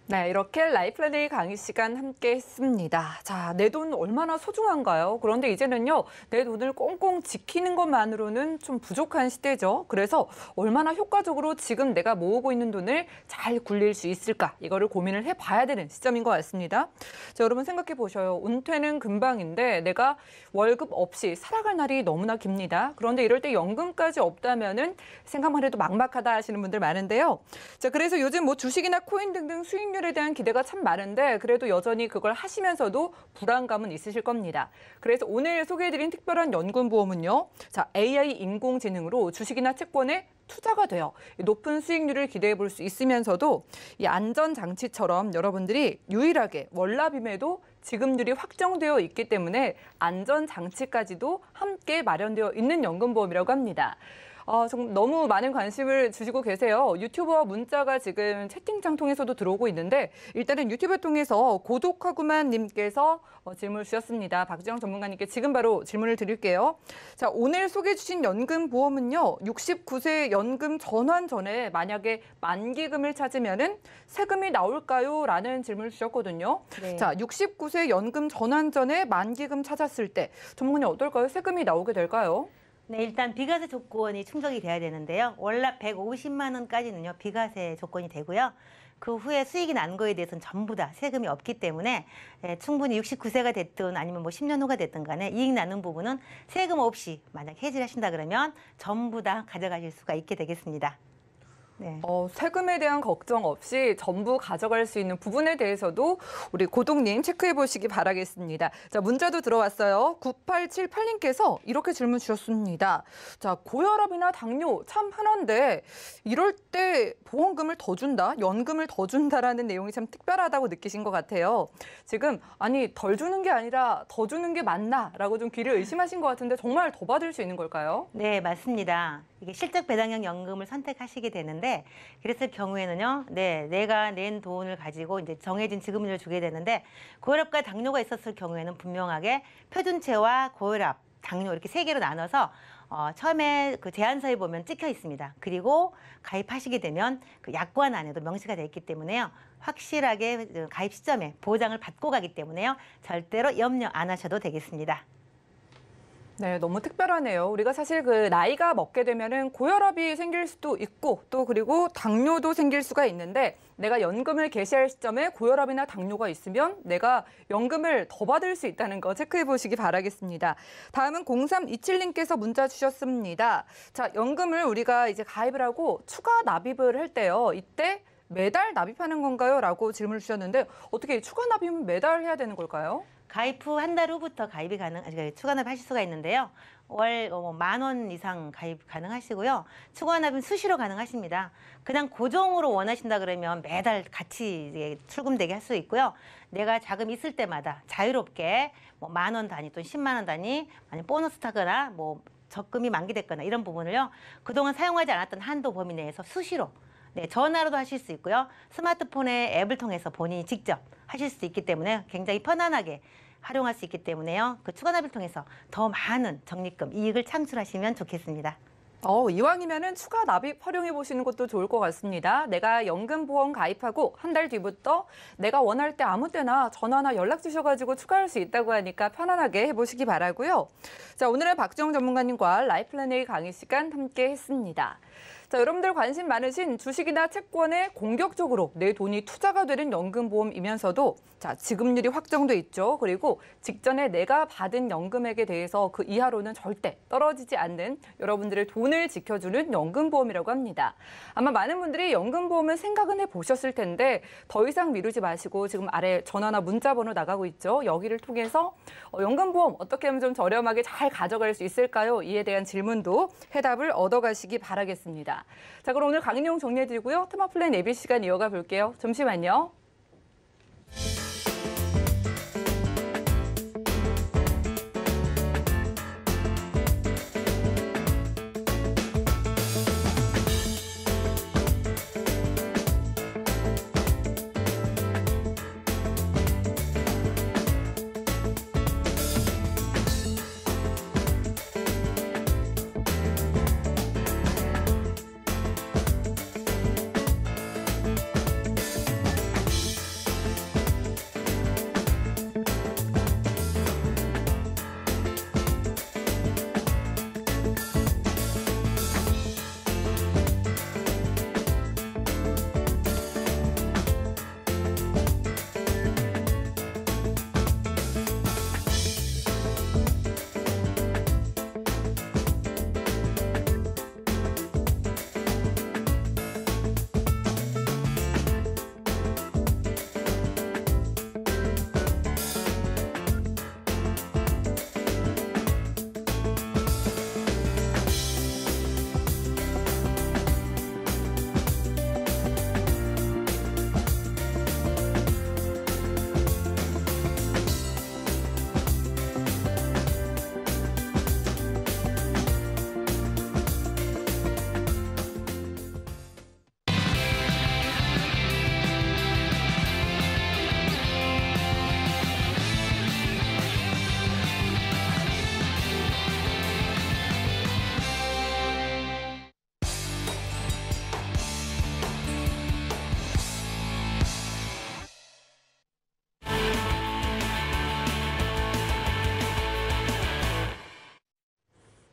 네, 이렇게 라이플래닝 강의 시간 함께 했습니다. 자, 내 돈 얼마나 소중한가요? 그런데 이제는요, 내 돈을 꽁꽁 지키는 것만으로는 좀 부족한 시대죠. 그래서 얼마나 효과적으로 지금 내가 모으고 있는 돈을 잘 굴릴 수 있을까? 이거를 고민을 해봐야 되는 시점인 것 같습니다. 자, 여러분 생각해 보셔요. 은퇴는 금방인데 내가 월급 없이 살아갈 날이 너무나 깁니다. 그런데 이럴 때 연금까지 없다면은 생각만 해도 막막하다 하시는 분들 많은데요. 자, 그래서 요즘 뭐 주식이나 코인 등등 수익 에 대한 기대가 참 많은데 그래도 여전히 그걸 하시면서도 불안감은 있으실 겁니다. 그래서 오늘 소개해드린 특별한 연금보험은요. 자, AI 인공지능으로 주식이나 채권에 투자가 돼요. 높은 수익률을 기대해 볼 수 있으면서도 이 안전장치처럼 여러분들이 유일하게 월납임에도 지급률이 확정되어 있기 때문에 안전장치까지도 함께 마련되어 있는 연금보험이라고 합니다. 좀 너무 많은 관심을 주시고 계세요. 유튜버 문자가 지금 채팅창 통해서도 들어오고 있는데 일단은 유튜브 통해서 고독하구만 님께서 질문을 주셨습니다. 박지영 전문가님께 지금 바로 질문을 드릴게요. 자, 오늘 소개해 주신 연금보험은요. 69세 연금 전환 전에 만약에 만기금을 찾으면은 세금이 나올까요? 라는 질문을 주셨거든요. 네. 자, 69세 연금 전환 전에 만기금 찾았을 때 전문가님 어떨까요? 세금이 나오게 될까요? 네, 일단 비과세 조건이 충족이 돼야 되는데요. 월납 150만 원까지는요. 비과세 조건이 되고요. 그 후에 수익이 난 거에 대해서는 전부 다 세금이 없기 때문에 충분히 69세가 됐든 아니면 뭐 10년 후가 됐든 간에 이익 나는 부분은 세금 없이 만약 해지를 하신다 그러면 전부 다 가져가실 수가 있게 되겠습니다. 네. 세금에 대한 걱정 없이 전부 가져갈 수 있는 부분에 대해서도 우리 고독님 체크해 보시기 바라겠습니다. 자, 문자도 들어왔어요. 9878님께서 이렇게 질문 주셨습니다. 자, 고혈압이나 당뇨 참 흔한데 이럴 때 보험금을 더 준다, 연금을 더 준다라는 내용이 참 특별하다고 느끼신 것 같아요. 지금 아니 덜 주는 게 아니라 더 주는 게 맞나라고 좀 귀를 의심하신 것 같은데 정말 더 받을 수 있는 걸까요? 네, 맞습니다. 이게 실적 배당형 연금을 선택하시게 되는데 그랬을 경우에는요, 내가 낸 돈을 가지고 이제 정해진 지급률을 주게 되는데 고혈압과 당뇨가 있었을 경우에는 분명하게 표준체와 고혈압, 당뇨 이렇게 세 개로 나눠서 처음에 그 제안서에 보면 찍혀 있습니다. 그리고 가입하시게 되면 그 약관 안에도 명시가 되어 있기 때문에요. 확실하게 가입 시점에 보장을 받고 가기 때문에요. 절대로 염려 안 하셔도 되겠습니다. 네, 너무 특별하네요. 우리가 사실 그 나이가 먹게 되면은 고혈압이 생길 수도 있고 또 그리고 당뇨도 생길 수가 있는데 내가 연금을 개시할 시점에 고혈압이나 당뇨가 있으면 내가 연금을 더 받을 수 있다는 거 체크해 보시기 바라겠습니다. 다음은 0327님께서 문자 주셨습니다. 자, 연금을 우리가 이제 가입을 하고 추가 납입을 할 때요. 이때 매달 납입하는 건가요? 라고 질문을 주셨는데 어떻게 추가 납입은 매달 해야 되는 걸까요? 가입 후 한 달 후부터 가입이 추가 납입하실 수가 있는데요. 월 10,000원 이상 가입 가능하시고요. 추가 납입은 수시로 가능하십니다. 그냥 고정으로 원하신다 그러면 매달 같이 이제 출금되게 할 수 있고요. 내가 자금 있을 때마다 자유롭게 뭐 10,000원 단위 또는 10만 원 단위, 아니면 보너스 타거나 뭐 적금이 만기됐거나 이런 부분을요. 그동안 사용하지 않았던 한도 범위 내에서 수시로 전화로도 하실 수 있고요. 스마트폰의 앱을 통해서 본인이 직접 하실 수 있기 때문에 굉장히 편안하게 활용할 수 있기 때문에요. 그 추가 납입을 통해서 더 많은 적립금, 이익을 창출하시면 좋겠습니다. 이왕이면은 추가 납입 활용해 보시는 것도 좋을 것 같습니다. 내가 연금보험 가입하고 한 달 뒤부터 내가 원할 때 아무 때나 전화나 연락 주셔가지고 추가할 수 있다고 하니까 편안하게 해보시기 바라고요. 자, 오늘은 박지영 전문가님과 라이플랜 A 강의 시간 함께 했습니다. 자, 여러분들 관심 많으신 주식이나 채권에 공격적으로 내 돈이 투자가 되는 연금보험이면서도 자, 지급률이 확정돼 있죠. 그리고 직전에 내가 받은 연금액에 대해서 그 이하로는 절대 떨어지지 않는 여러분들의 돈을 지켜주는 연금보험이라고 합니다. 아마 많은 분들이 연금보험을 생각은 해보셨을 텐데 더 이상 미루지 마시고 지금 아래 전화나 문자 번호 나가고 있죠. 여기를 통해서 연금보험 어떻게 하면 좀 저렴하게 잘 가져갈 수 있을까요? 이에 대한 질문도 해답을 얻어가시기 바라겠습니다. 자, 그럼 오늘 강의 내용 정리해드리고요. 테마플랜 예비 시간 이어가 볼게요. 잠시만요.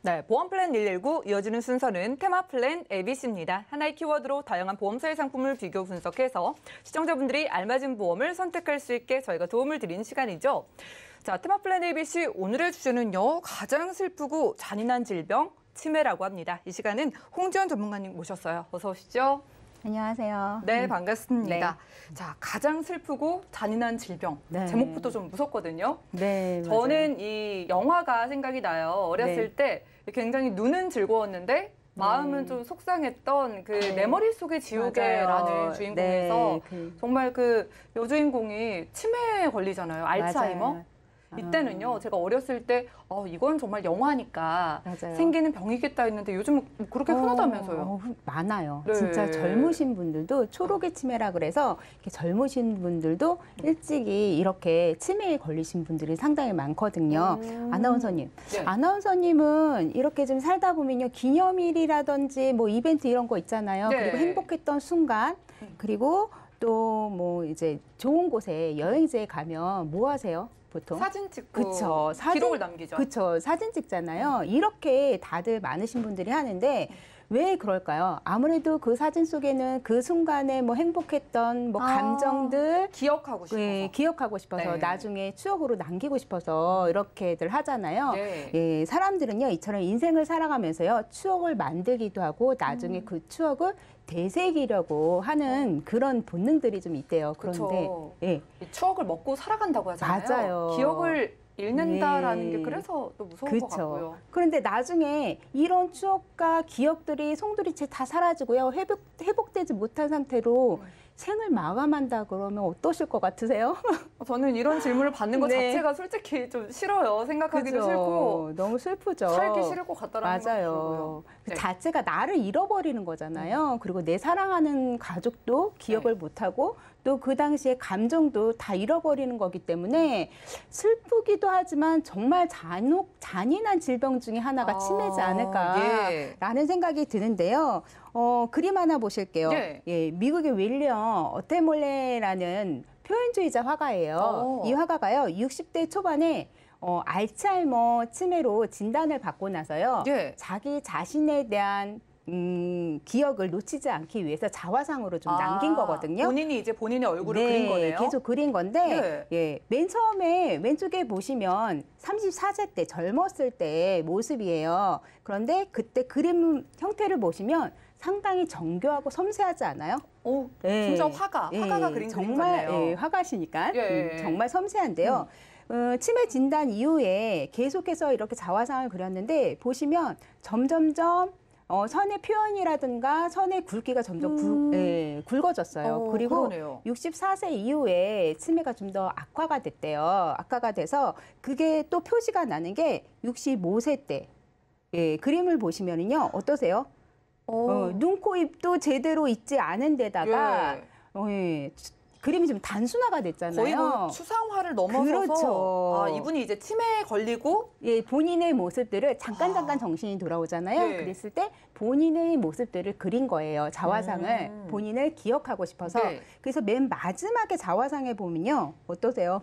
네, 보험플랜 119 이어지는 순서는 테마플랜 ABC입니다. 하나의 키워드로 다양한 보험사의 상품을 비교 분석해서 시청자분들이 알맞은 보험을 선택할 수 있게 저희가 도움을 드리는 시간이죠. 자, 테마플랜 ABC 오늘의 주제는요. 가장 슬프고 잔인한 질병, 치매라고 합니다. 이 시간은 홍지연 전문가님 모셨어요. 어서 오시죠. 안녕하세요. 네, 반갑습니다. 네. 자, 가장 슬프고 잔인한 질병. 네. 제목부터 좀 무섭거든요. 네, 맞아요. 저는 이 영화가 생각이 나요. 어렸을 때 굉장히 눈은 즐거웠는데 마음은 좀 속상했던 그 내 머릿속의 지우개라는 맞아요. 주인공에서 네, 정말 그 여주인공이 치매에 걸리잖아요. 알츠하이머. 맞아요. 이때는요, 제가 어렸을 때 이건 정말 영화니까 맞아요. 생기는 병이겠다 했는데 요즘은 그렇게 흔하다면서요. 많아요. 네. 진짜 젊으신 분들도 초록의 치매라 그래서 이렇게 젊으신 분들도 일찍이 이렇게 치매에 걸리신 분들이 상당히 많거든요. 아나운서님. 네. 아나운서님은 이렇게 좀 살다 보면요. 기념일이라든지 뭐 이벤트 이런 거 있잖아요. 네. 그리고 행복했던 순간 그리고 또 뭐 이제 좋은 곳에 여행지에 가면 뭐 하세요? 보통? 사진 찍고 그쵸. 기록을 남기죠. 그렇죠. 사진 찍잖아요. 이렇게 다들 많으신 분들이 하는데 왜 그럴까요? 아무래도 그 사진 속에는 그 순간에 뭐 행복했던 뭐 감정들 기억하고 싶어서. 예, 기억하고 싶어서 네. 나중에 추억으로 남기고 싶어서 이렇게들 하잖아요. 네. 예, 사람들은요 이처럼 인생을 살아가면서요 추억을 만들기도 하고 나중에 그 추억을 되새기려고 하는 그런 본능들이 좀 있대요. 그런데 그쵸. 예, 이 추억을 먹고 살아간다고 하잖아요. 맞아요. 기억을 잃는다라는 예. 게 그래서 또 무서운 것 그렇죠. 같고요. 그런데 나중에 이런 추억과 기억들이 송두리째 다 사라지고요. 회복되지 못한 상태로 생을 마감한다 그러면 어떠실 것 같으세요? 저는 이런 질문을 받는 것 네. 자체가 솔직히 좀 싫어요. 생각하기도 그죠? 싫고 너무 슬프죠. 살기 싫을 것 같다라는 생각이 맞아요. 들고요. 그 네. 자체가 나를 잃어버리는 거잖아요. 그리고 내 사랑하는 가족도 기억을 못하고 또 그 당시의 감정도 다 잃어버리는 거기 때문에 슬프기도 하지만 정말 잔인한 질병 중에 하나가 치매지 않을까라는 생각이 드는데요. 그림 하나 보실게요. 네. 예, 미국의 윌리엄 어테몰레라는 표현주의자 화가예요. 이 화가가요, 60대 초반에 알츠하이머 치매로 진단을 받고 나서요. 예. 자기 자신에 대한 기억을 놓치지 않기 위해서 자화상으로 좀 남긴 거거든요. 본인이 이제 본인의 얼굴을 그린 거네요. 계속 그린 건데, 예, 맨 처음에 왼쪽에 보시면 34세 때 젊었을 때의 모습이에요. 그런데 그때 그림 형태를 보시면 상당히 정교하고 섬세하지 않아요? 오, 예. 진짜 화가가 그린 그림 같네요. 예, 화가시니까 예. 정말 섬세한데요. 치매 진단 이후에 계속해서 이렇게 자화상을 그렸는데 보시면 점점점 선의 표현이라든가 선의 굵기가 점점 굵어졌어요. 그리고 그러네요. 64세 이후에 치매가 좀 더 악화가 됐대요. 악화가 돼서 그게 또 표시가 나는 게 65세 때 예, 그림을 보시면은요 어떠세요? 눈, 코, 입도 제대로 있지 않은 데다가 예, 그림이 좀 단순화가 됐잖아요. 거의 뭐 추상화를 넘어서서 그렇죠. 이분이 이제 치매에 걸리고 예, 본인의 모습들을 잠깐 정신이 돌아오잖아요. 네. 그랬을 때 본인의 모습들을 그린 거예요. 자화상을 본인을 기억하고 싶어서. 네. 그래서 맨 마지막에 자화상에 보면요. 어떠세요?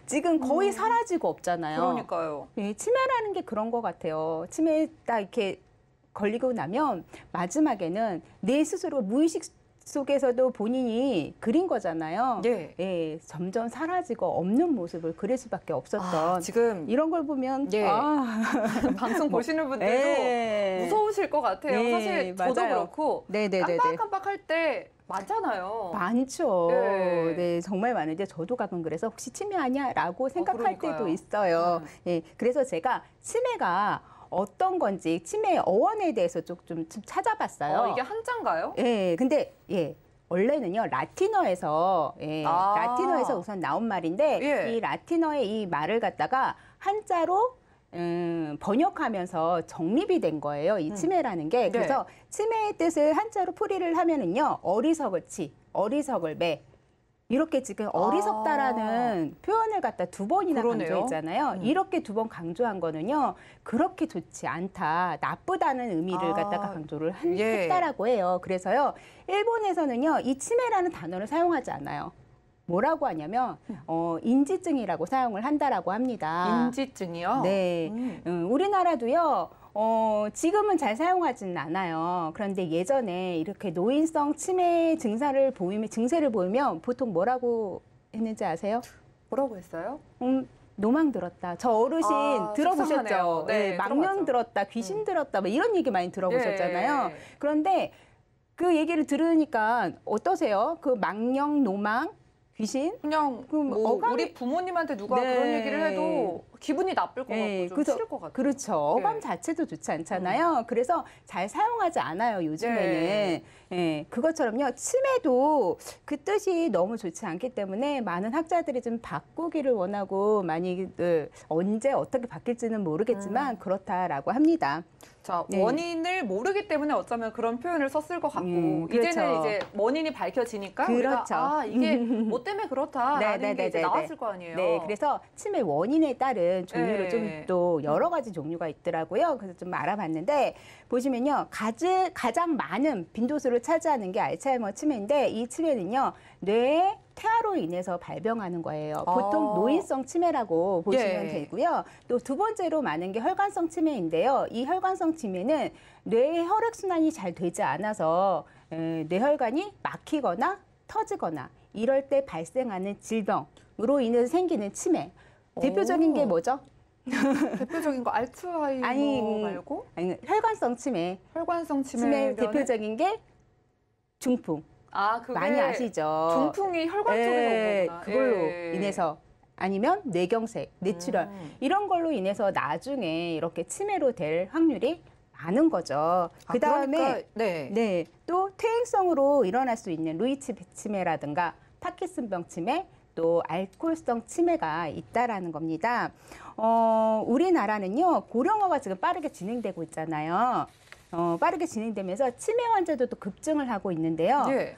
지금 거의 사라지고 없잖아요. 그러니까요. 예, 치매라는 게 그런 것 같아요. 치매에 딱 이렇게 걸리고 나면 마지막에는 내 스스로 무의식 속에서도 본인이 그린 거잖아요. 예. 예, 점점 사라지고 없는 모습을 그릴 수밖에 없었던 지금 이런 걸 보면 방송 보시는 분들도 예. 무서우실 것 같아요. 예, 사실 저도 맞아요. 그렇고 네네네네. 깜빡깜빡할 때 많잖아요. 많죠. 예. 네, 정말 많은데 저도 가끔 그래서 혹시 치매 아니야?라고 생각할 그러니까요. 때도 있어요. 예, 그래서 제가 치매가 어떤 건지 치매의 어원에 대해서 좀 찾아봤어요. 이게 한자인가요? 예, 근데 원래는요 라틴어에서 라틴어에서 우선 나온 말인데 이 라틴어의 이 말을 갖다가 한자로 번역하면서 정립이 된 거예요. 이 치매라는 게. 그래서 치매의 뜻을 한자로 풀이를 하면은요 어리석을 치, 어리석을 매. 이렇게 지금 어리석다라는 표현을 갖다 2번이나 강조했잖아요. 이렇게 2번 강조한 거는요. 그렇게 좋지 않다, 나쁘다는 의미를 갖다가 강조를 했다라고 해요. 그래서요. 일본에서는요. 이 치매라는 단어를 사용하지 않아요. 뭐라고 하냐면 인지증이라고 사용을 한다라고 합니다. 인지증이요? 네. 우리나라도요. 지금은 잘 사용하지는 않아요. 그런데 예전에 이렇게 노인성 치매 증세를 보이면 보통 뭐라고 했는지 아세요? 뭐라고 했어요? 노망 들었다. 저 어르신 들어보셨죠? 네, 망령 들어봤죠. 들었다, 귀신 들었다, 뭐 이런 얘기 많이 들어보셨잖아요. 네. 그런데 그 얘기를 들으니까 어떠세요? 그 망령, 노망, 귀신? 그냥 그럼 뭐 어감이- 우리 부모님한테 누가 네. 그런 얘기를 해도 기분이 나쁠 것 같고 좀 싫을 것 같아요. 그렇죠. 어감 예. 자체도 좋지 않잖아요. 그래서 잘 사용하지 않아요, 요즘에는. 예, 그것처럼요. 치매도 그 뜻이 너무 좋지 않기 때문에 많은 학자들이 좀 바꾸기를 원하고 많이 언제 어떻게 바뀔지는 모르겠지만 그렇다라고 합니다. 자, 네. 원인을 모르기 때문에 어쩌면 그런 표현을 썼을 것 같고 그렇죠. 이제는 이제 원인이 밝혀지니까 그렇죠. 우리가 이게 뭐 때문에 그렇다라는 게 이제 나왔을 거 아니에요. 네, 그래서 치매 원인에 따른 종류로 네. 좀 또 여러 가지 종류가 있더라고요. 그래서 좀 알아봤는데 보시면요, 가장 많은 빈도수를 차지하는 게 알츠하이머 치매인데 이 치매는요 뇌의 퇴화로 인해서 발병하는 거예요. 보통 노인성 치매라고 보시면 예. 되고요. 또 두 번째로 많은 게 혈관성 치매인데요. 이 혈관성 치매는 뇌의 혈액순환이 잘 되지 않아서 뇌혈관이 막히거나 터지거나 이럴 때 발생하는 질병으로 인해서 생기는 치매. 대표적인 게 뭐죠? 대표적인 거 알츠하이머 말고 아니, 혈관성 치매. 혈관성 치매 치매 대표적인 게 중풍. 그게 많이 아시죠? 중풍이 혈관 쪽에서 온 거구나. 그걸로 예. 인해서 아니면 뇌경색, 뇌출혈 이런 걸로 인해서 나중에 이렇게 치매로 될 확률이 많은 거죠. 그다음에 그러니까, 네. 또 퇴행성으로 일어날 수 있는 루이치 치매라든가 파킨슨병 치매, 또 알코올성 치매가 있다라는 겁니다. 우리나라는요 고령화가 지금 빠르게 진행되고 있잖아요. 빠르게 진행되면서 치매 환자도 또 급증을 하고 있는데요. 예.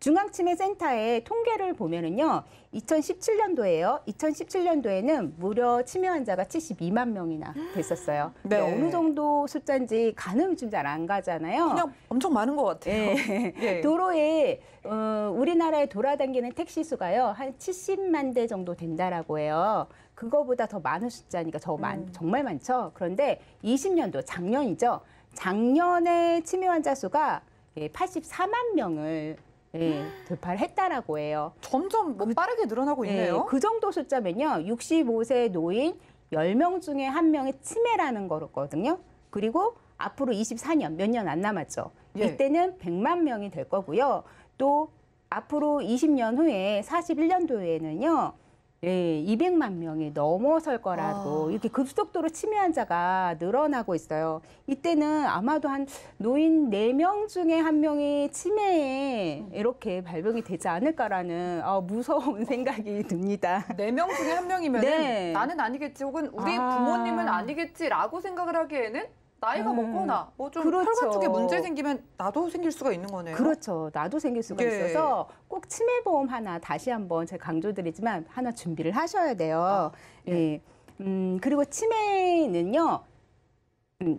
중앙치매센터의 통계를 보면은요, 2017년도에요. 2017년도에는 무려 치매 환자가 72만 명이나 됐었어요. 네. 근데 어느 정도 숫자인지 가늠이 좀 잘 안 가잖아요. 그냥 엄청 많은 것 같아요. 예. 도로에 우리나라에 돌아다니는 택시 수가요 한 70만 대 정도 된다라고 해요. 그거보다 더 많은 숫자니까 정말 많죠. 그런데 20년도 작년이죠. 작년에 치매 환자 수가 84만 명을 돌파를 했다라고 해요. 점점 빠르게 늘어나고 있네요. 그 정도 숫자면요. 65세 노인 10명 중에 1명이 치매라는 거거든요. 그리고 앞으로 24년, 몇 년 안 남았죠. 예. 이때는 100만 명이 될 거고요. 또 앞으로 20년 후에 41년도에는요. 200만 명이 넘어설 거라고 이렇게 급속도로 치매 환자가 늘어나고 있어요. 이때는 아마도 한 노인 4명 중에 1명이 치매에 이렇게 발병이 되지 않을까라는 무서운 생각이 듭니다. 4명 중에 1명이면 네. 나는 아니겠지 혹은 우리 부모님은 아니겠지라고 생각을 하기에는 나이가 먹거나 뭐 좀 그렇죠. 혈관 쪽에 문제 생기면 나도 생길 수가 있는 거네요. 그렇죠. 나도 생길 수가 예. 있어서 꼭 치매보험 하나 다시 한번 제가 강조드리지만 하나 준비를 하셔야 돼요. 예. 그리고 치매는요.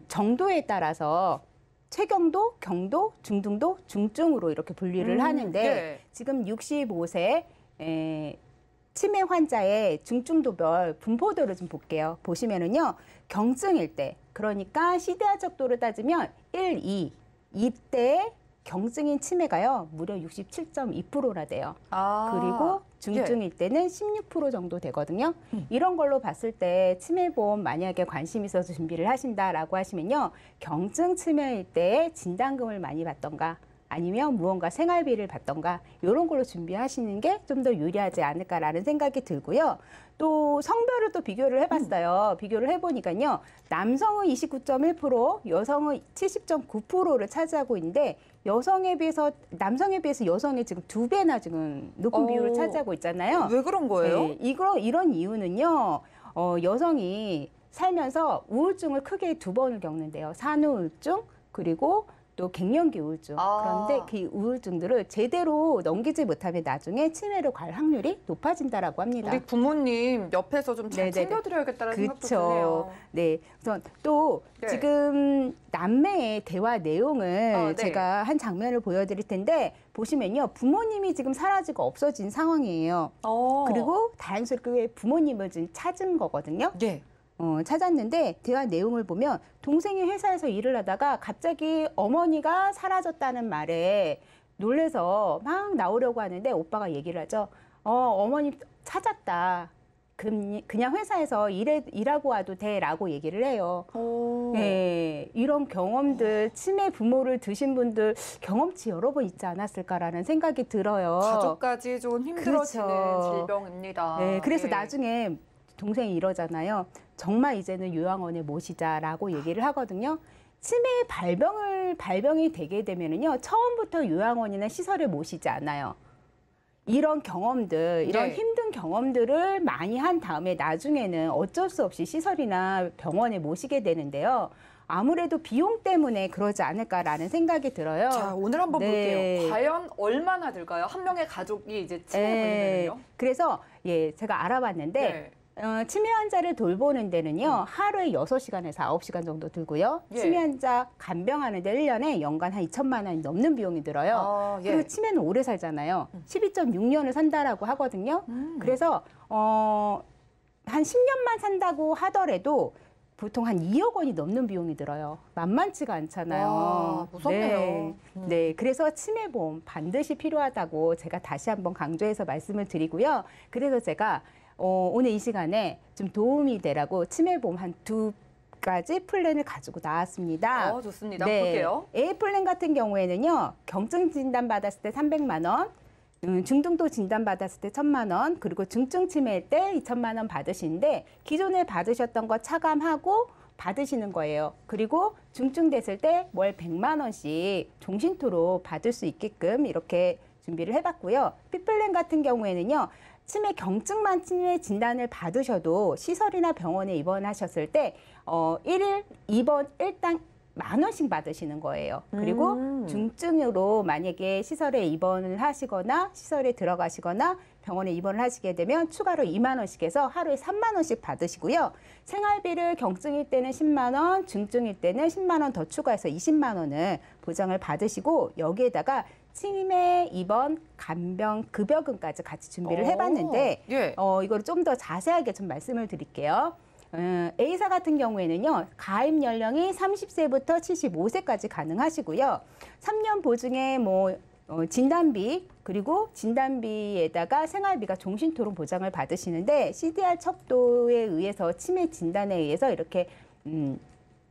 정도에 따라서 최경도, 경도, 중등도, 중증으로 이렇게 분류를 하는데 예. 지금 65세 치매 환자의 중증도별 분포도를 좀 볼게요. 보시면은요. 경증일 때, 그러니까 시대화적도로 따지면 1, 2, 이때 경증인 치매가요. 무려 67.2%나 돼요. 그리고 중증일 때는 16% 정도 되거든요. 이런 걸로 봤을 때 치매보험 만약에 관심 있어서 준비를 하신다라고 하시면요. 경증 치매일 때 진단금을 많이 받던가 아니면 무언가 생활비를 받던가 이런 걸로 준비하시는 게 좀 더 유리하지 않을까라는 생각이 들고요. 또 성별을 또 비교를 해봤어요. 비교를 해보니까요. 남성은 29.1%, 여성은 70.9%를 차지하고 있는데 남성에 비해서 여성이 지금 2배나 지금 높은 비율을 차지하고 있잖아요. 왜 그런 거예요? 네, 이런 이유는요. 여성이 살면서 우울증을 크게 2번을 겪는데요. 산후우울증 그리고 또 갱년기 우울증. 그런데 그 우울증들을 제대로 넘기지 못하면 나중에 치매로 갈 확률이 높아진다라고 합니다. 우리 부모님 옆에서 좀 잘 챙겨드려야겠다는 생각도 드네요. 네. 그래서 또 지금 남매의 대화 내용을 네. 제가 한 장면을 보여드릴 텐데 보시면요. 부모님이 지금 사라지고 없어진 상황이에요. 그리고 다행스럽게 부모님을 지금 찾은 거거든요. 예. 찾았는데 대화 내용을 보면 동생이 회사에서 일을 하다가 갑자기 어머니가 사라졌다는 말에 놀래서 막 나오려고 하는데 오빠가 얘기를 하죠. 어머니 찾았다. 그냥 회사에서 일하고 와도 돼라고 얘기를 해요. 네, 이런 경험들 치매 부모를 두신 분들 경험치 여러 번 있지 않았을까라는 생각이 들어요. 가족까지 좀 힘들어지는 그렇죠. 질병입니다. 네, 그래서 나중에 동생이 이러잖아요. 정말 이제는 요양원에 모시자라고 얘기를 하거든요. 치매 발병이 되게 되면은요, 처음부터 요양원이나 시설에 모시지 않아요. 이런 경험들, 이런 네. 힘든 경험들을 많이 한 다음에 나중에는 어쩔 수 없이 시설이나 병원에 모시게 되는데요. 아무래도 비용 때문에 그러지 않을까라는 생각이 들어요. 자, 오늘 한번 네. 볼게요. 과연 얼마나 들까요? 한 명의 가족이 이제 치매에 걸리면요? 그래서 제가 알아봤는데 치매 환자를 돌보는 데는요, 하루에 6시간에서 9시간 정도 들고요. 예. 치매 환자 간병하는데 1년에 연간 한 2천만 원이 넘는 비용이 들어요. 아, 예. 그리고 치매는 오래 살잖아요. 12.6년을 산다라고 하거든요. 그래서 한 10년만 산다고 하더라도 보통 한 2억 원이 넘는 비용이 들어요. 만만치가 않잖아요. 와, 무섭네요. 네. 네, 그래서 치매보험 반드시 필요하다고 제가 다시 한번 강조해서 말씀을 드리고요. 그래서 제가 오늘 이 시간에 좀 도움이 되라고 치매보험 한 2가지 플랜을 가지고 나왔습니다. 좋습니다. 네. 볼게요. A 플랜 같은 경우에는요, 경증 진단 받았을 때 300만 원, 중등도 진단 받았을 때 1,000만 원, 그리고 중증 치매일 때 2,000만 원 받으시는데 기존에 받으셨던 거 차감하고 받으시는 거예요. 그리고 중증 됐을 때 월 100만 원씩 종신토로 받을 수 있게끔 이렇게 준비를 해봤고요. B 플랜 같은 경우에는요, 치매 경증만 치매 진단을 받으셔도 시설이나 병원에 입원하셨을 때 1일 입원 1당 10,000원씩 받으시는 거예요. 그리고 중증으로 만약에 시설에 입원을 하시거나 시설에 들어가시거나 병원에 입원을 하시게 되면 추가로 2만 원씩 해서 하루에 3만 원씩 받으시고요. 생활비를 경증일 때는 10만 원, 중증일 때는 10만 원 더 추가해서 20만 원을 보장을 받으시고 여기에다가 치매 입원 간병 급여금까지 같이 준비를 해봤는데 예. 이걸 좀 더 자세하게 좀 말씀을 드릴게요. A사 같은 경우에는요, 가입 연령이 30세부터 75세까지 가능하시고요. 3년 보증에 진단비, 그리고 진단비에다가 생활비가 종신토록 보장을 받으시는데 CDR 척도에 의해서 치매 진단에 의해서 이렇게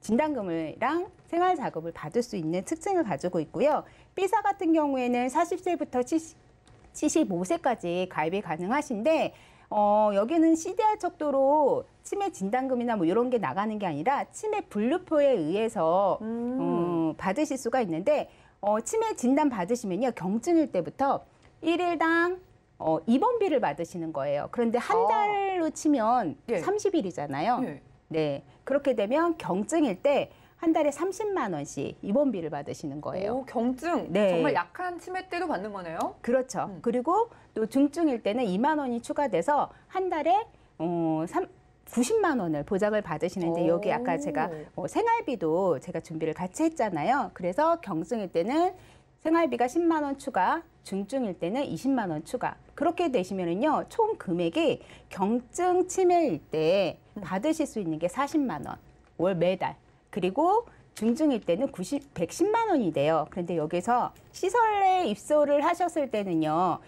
진단금이랑 생활자금을 받을 수 있는 특징을 가지고 있고요. B사 같은 경우에는 40세부터 75세까지 가입이 가능하신데 여기는 CDR 척도로 치매 진단금이나 이런 게 나가는 게 아니라 치매 분류표에 의해서 받으실 수가 있는데 치매 진단 받으시면요, 경증일 때부터 1일당 입원비를 받으시는 거예요. 그런데 한 달로 치면 예. 30일이잖아요. 예. 네, 그렇게 되면 경증일 때 한 달에 30만 원씩 입원비를 받으시는 거예요. 경증. 네. 정말 약한 치매 때도 받는 거네요. 그렇죠. 그리고 또 중증일 때는 2만 원이 추가돼서 한 달에 90만 원을 보장을 받으시는데 여기 아까 제가 생활비도 제가 준비를 같이 했잖아요. 그래서 경증일 때는 생활비가 10만 원 추가, 중증일 때는 20만 원 추가. 그렇게 되시면은요, 총 금액이 경증 치매일 때 받으실 수 있는 게 40만 원, 월 매달. 그리고 중증일 때는 110만 원이 돼요. 그런데 여기서 시설에 입소를 하셨을 때는요,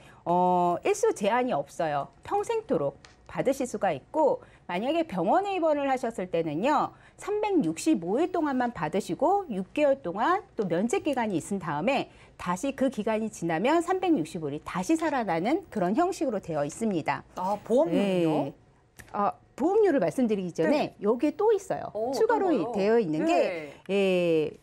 일수 제한이 없어요. 평생토록 받으실 수가 있고, 만약에 병원에 입원을 하셨을 때는요, 365일 동안만 받으시고 6개월 동안 또 면책 기간이 있은 다음에 다시 그 기간이 지나면 365일이 다시 살아나는 그런 형식으로 되어 있습니다. 보험료는요? 보험료를 말씀드리기 전에 네. 여기에 또 있어요. 추가로 되어 있는 게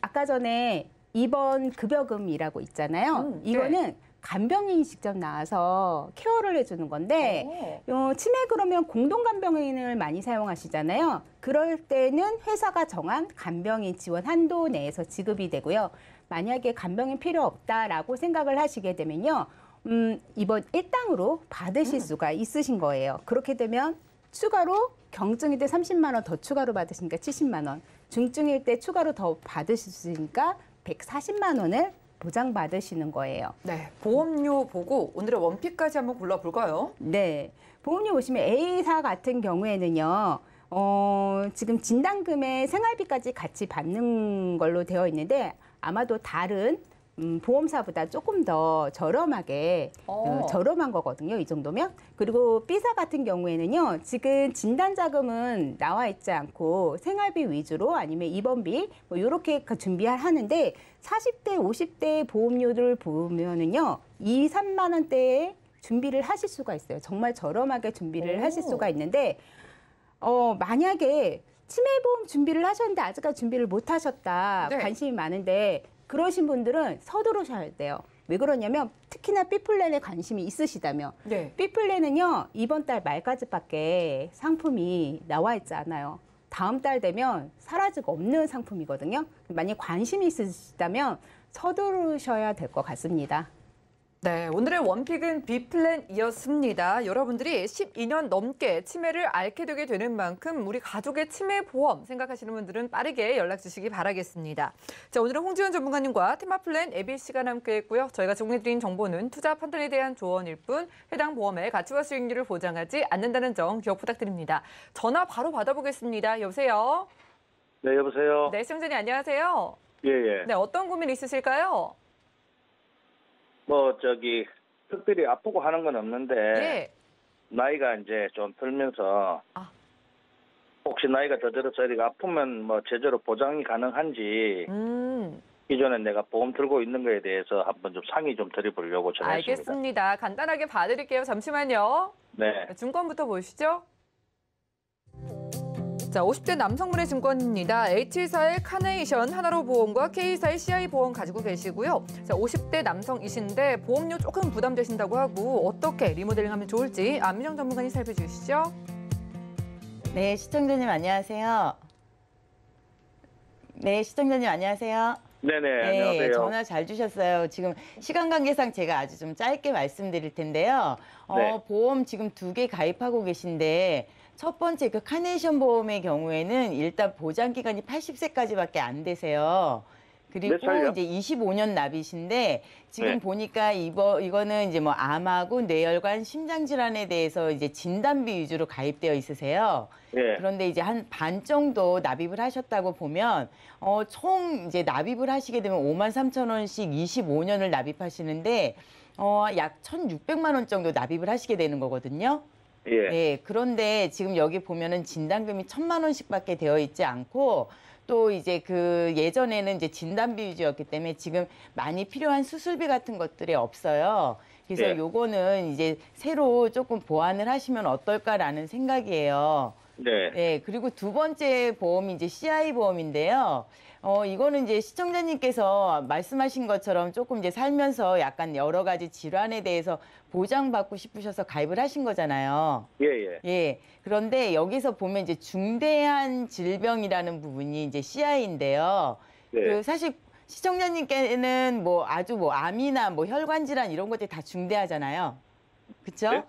아까 전에 입원 급여금이라고 있잖아요. 이거는 간병인이 직접 나와서 케어를 해주는 건데 치매 그러면 공동간병인을 많이 사용하시잖아요. 그럴 때는 회사가 정한 간병인 지원 한도 내에서 지급이 되고요. 만약에 간병인 필요 없다라고 생각을 하시게 되면요. 이번 1당으로 받으실 수가 있으신 거예요. 그렇게 되면 추가로 경증일 때 30만 원 더 추가로 받으시니까 70만 원, 중증일 때 추가로 더 받으실 수 있으니까 140만 원을 보장받으시는 거예요. 네, 보험료 보고 오늘의 원픽까지 한번 골라볼까요? 네, 보험료 보시면 A사 같은 경우에는요, 지금 진단금에 생활비까지 같이 받는 걸로 되어 있는데 아마도 다른 보험사보다 조금 더 저렴하게 저렴한 거거든요. 이 정도면. 그리고 B사 같은 경우에는요. 지금 진단자금은 나와 있지 않고 생활비 위주로 아니면 입원비 이렇게 준비하는데 40대, 50대 보험료를 보면은요. 2, 3만 원대의 준비를 하실 수가 있어요. 정말 저렴하게 준비를 하실 수가 있는데 만약에 치매보험 준비를 하셨는데 아직까지 준비를 못 하셨다. 네. 관심이 많은데 그러신 분들은 서두르셔야 돼요. 왜 그러냐면 특히나 B플랜에 관심이 있으시다면 네. B플랜은요 이번 달 말까지밖에 상품이 나와 있지 않아요. 다음 달 되면 사라지고 없는 상품이거든요. 만약 관심이 있으시다면 서두르셔야 될 것 같습니다. 네, 오늘의 원픽은 B플랜이었습니다. 여러분들이 12년 넘게 치매를 앓게 되게 되는 만큼 우리 가족의 치매 보험 생각하시는 분들은 빠르게 연락 주시기 바라겠습니다. 자, 오늘은 홍지연 전문가님과 테마플랜 ABC가 함께했고요. 저희가 제공해드린 정보는 투자 판단에 대한 조언일 뿐 해당 보험의 가치와 수익률을 보장하지 않는다는 점 기억 부탁드립니다. 전화 바로 받아보겠습니다. 여보세요? 네, 여보세요? 네, 시청자님 안녕하세요. 예, 예. 네, 어떤 고민 있으실까요? 특별히 아프고 하는 건 없는데, 예. 나이가 이제 좀 들면서, 아. 혹시 나이가 더 들어서 이렇게 아프면 제대로 보장이 가능한지, 기존에 내가 보험 들고 있는 거에 대해서 한번 좀 상의 좀 드려보려고 전화했습니다. 알겠습니다. 간단하게 봐드릴게요. 잠시만요. 네. 증권부터 보시죠. 자, 50대 남성분의 증권입니다. H사의 카네이션 하나로 보험과 K사의 CI 보험 가지고 계시고요. 자, 50대 남성이신데 보험료 조금 부담되신다고 하고 어떻게 리모델링하면 좋을지 안민정 전문가님 살펴주시죠. 네, 시청자님 안녕하세요. 네, 시청자님 안녕하세요. 네네, 네, 안녕하세요. 전화 잘 주셨어요. 지금 시간 관계상 제가 아주 좀 짧게 말씀드릴 텐데요. 네. 보험 지금 2개 가입하고 계신데 첫 번째 그 카네이션 보험의 경우에는 일단 보장 기간이 80세까지밖에 안 되세요. 그리고 몇 살요? 이제 25년 납이신데 지금 네. 보니까 이거는 이제 암하고 뇌혈관, 심장 질환에 대해서 이제 진단비 위주로 가입되어 있으세요. 예. 그런데 이제 한 반 정도 납입을 하셨다고 보면 총 이제 납입을 하시게 되면 53,000원씩 25년을 납입하시는데 약 1,600만 원 정도 납입을 하시게 되는 거거든요. 예. 네, 그런데 지금 여기 보면은 진단금이 1,000만 원씩밖에 되어 있지 않고 또 이제 그 예전에는 이제 진단비 위주였기 때문에 지금 많이 필요한 수술비 같은 것들이 없어요. 그래서 예. 요거는 이제 새로 조금 보완을 하시면 어떨까라는 생각이에요. 네. 네, 그리고 두 번째 보험이 이제 CI 보험인데요. 이거는 이제 시청자님께서 말씀하신 것처럼 조금 이제 살면서 약간 여러 가지 질환에 대해서 보장받고 싶으셔서 가입을 하신 거잖아요. 예, 예. 예. 그런데 여기서 보면 이제 중대한 질병이라는 부분이 이제 CI인데요. 네. 그 사실 시청자님께는 아주 암이나 혈관 질환 이런 것들이 다 중대하잖아요. 그렇죠? 네.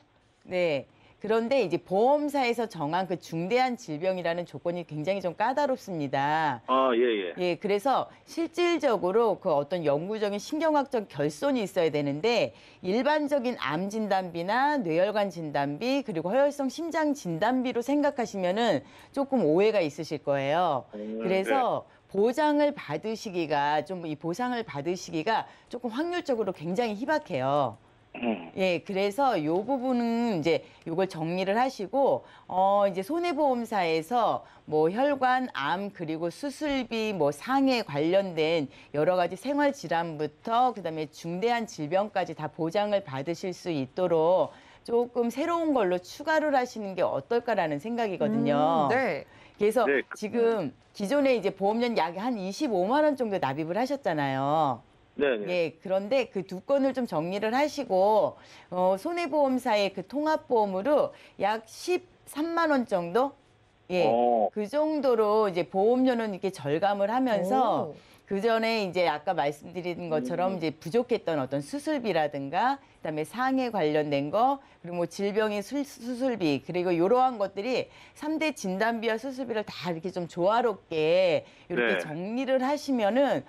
네. 그런데 이제 보험사에서 정한 그 중대한 질병이라는 조건이 굉장히 좀 까다롭습니다. 아, 예, 예. 예, 그래서 실질적으로 그 어떤 영구적인 신경학적 결손이 있어야 되는데 일반적인 암 진단비나 뇌혈관 진단비 그리고 허혈성 심장 진단비로 생각하시면은 조금 오해가 있으실 거예요. 그래서 보장을 받으시기가 이 보상을 받으시기가 조금 확률적으로 굉장히 희박해요. 예, 그래서 이 부분은 이제 요걸 정리를 하시고, 이제 손해보험사에서 혈관, 암, 그리고 수술비, 상해 관련된 여러 가지 생활질환부터 그다음에 중대한 질병까지 다 보장을 받으실 수 있도록 조금 새로운 걸로 추가를 하시는 게 어떨까라는 생각이거든요. 네. 그래서 네. 지금 기존에 이제 보험료 약 한 25만 원 정도 납입을 하셨잖아요. 네, 네. 예, 그런데 그 두 건을 좀 정리를 하시고 손해보험사의 그 통합보험으로 약 13만 원 정도? 예, 그 정도로 이제 보험료는 이렇게 절감을 하면서 오. 그 전에 이제 아까 말씀드린 것처럼 이제 부족했던 어떤 수술비라든가 그다음에 상해 관련된 거 그리고 질병의 수술비 그리고 이러한 것들이 3대 진단비와 수술비를 다 이렇게 좀 조화롭게 이렇게 네. 정리를 하시면은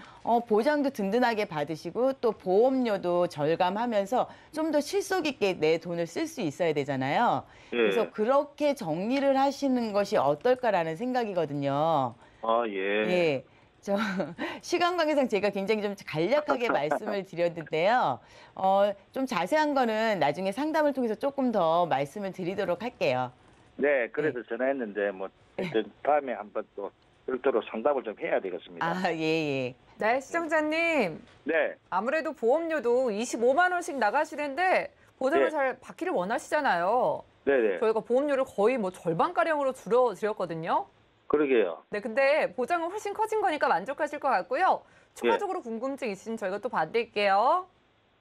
보장도 든든하게 받으시고 또 보험료도 절감하면서 좀 더 실속 있게 내 돈을 쓸 수 있어야 되잖아요. 예. 그래서 그렇게 정리를 하시는 것이 어떨까라는 생각이거든요. 아, 예. 예. 시간 관계상 제가 굉장히 좀 간략하게 말씀을 드렸는데요. 좀 자세한 거는 나중에 상담을 통해서 조금 더 말씀을 드리도록 할게요. 네, 그래서 전화했는데 다음에 한번 또 별도로 상담을 좀 해야 되겠습니다. 아, 예, 예. 네, 시청자님. 네. 아무래도 보험료도 25만 원씩 나가시는데 보장을 네. 잘 받기를 원하시잖아요. 네네. 저희가 보험료를 거의 뭐 절반가량으로 줄여드렸거든요. 그러게요. 네, 근데 보장은 훨씬 커진 거니까 만족하실 것 같고요. 추가적으로 궁금증 있으시면 저희가 또 받을게요.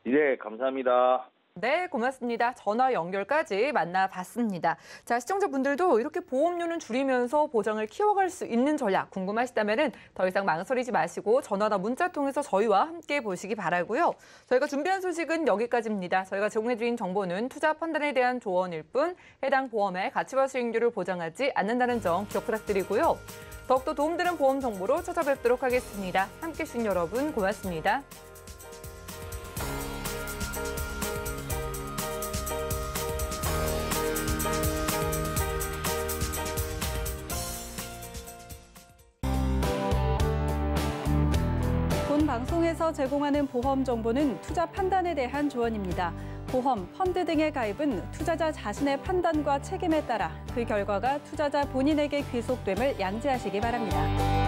네, 감사합니다. 네, 고맙습니다. 전화 연결까지 만나봤습니다. 자, 시청자분들도 이렇게 보험료는 줄이면서 보장을 키워갈 수 있는 전략 궁금하시다면 더 이상 망설이지 마시고 전화나 문자 통해서 저희와 함께 보시기 바라고요. 저희가 준비한 소식은 여기까지입니다. 저희가 제공해드린 정보는 투자 판단에 대한 조언일 뿐 해당 보험의 가치와 수익률을 보장하지 않는다는 점 기억 부탁드리고요. 더욱더 도움되는 보험 정보로 찾아뵙도록 하겠습니다. 함께해 주신 여러분 고맙습니다. 본 방송에서 제공하는 보험 정보는 투자 판단에 대한 조언입니다. 보험, 펀드 등의 가입은 투자자 자신의 판단과 책임에 따라 그 결과가 투자자 본인에게 귀속됨을 양지하시기 바랍니다.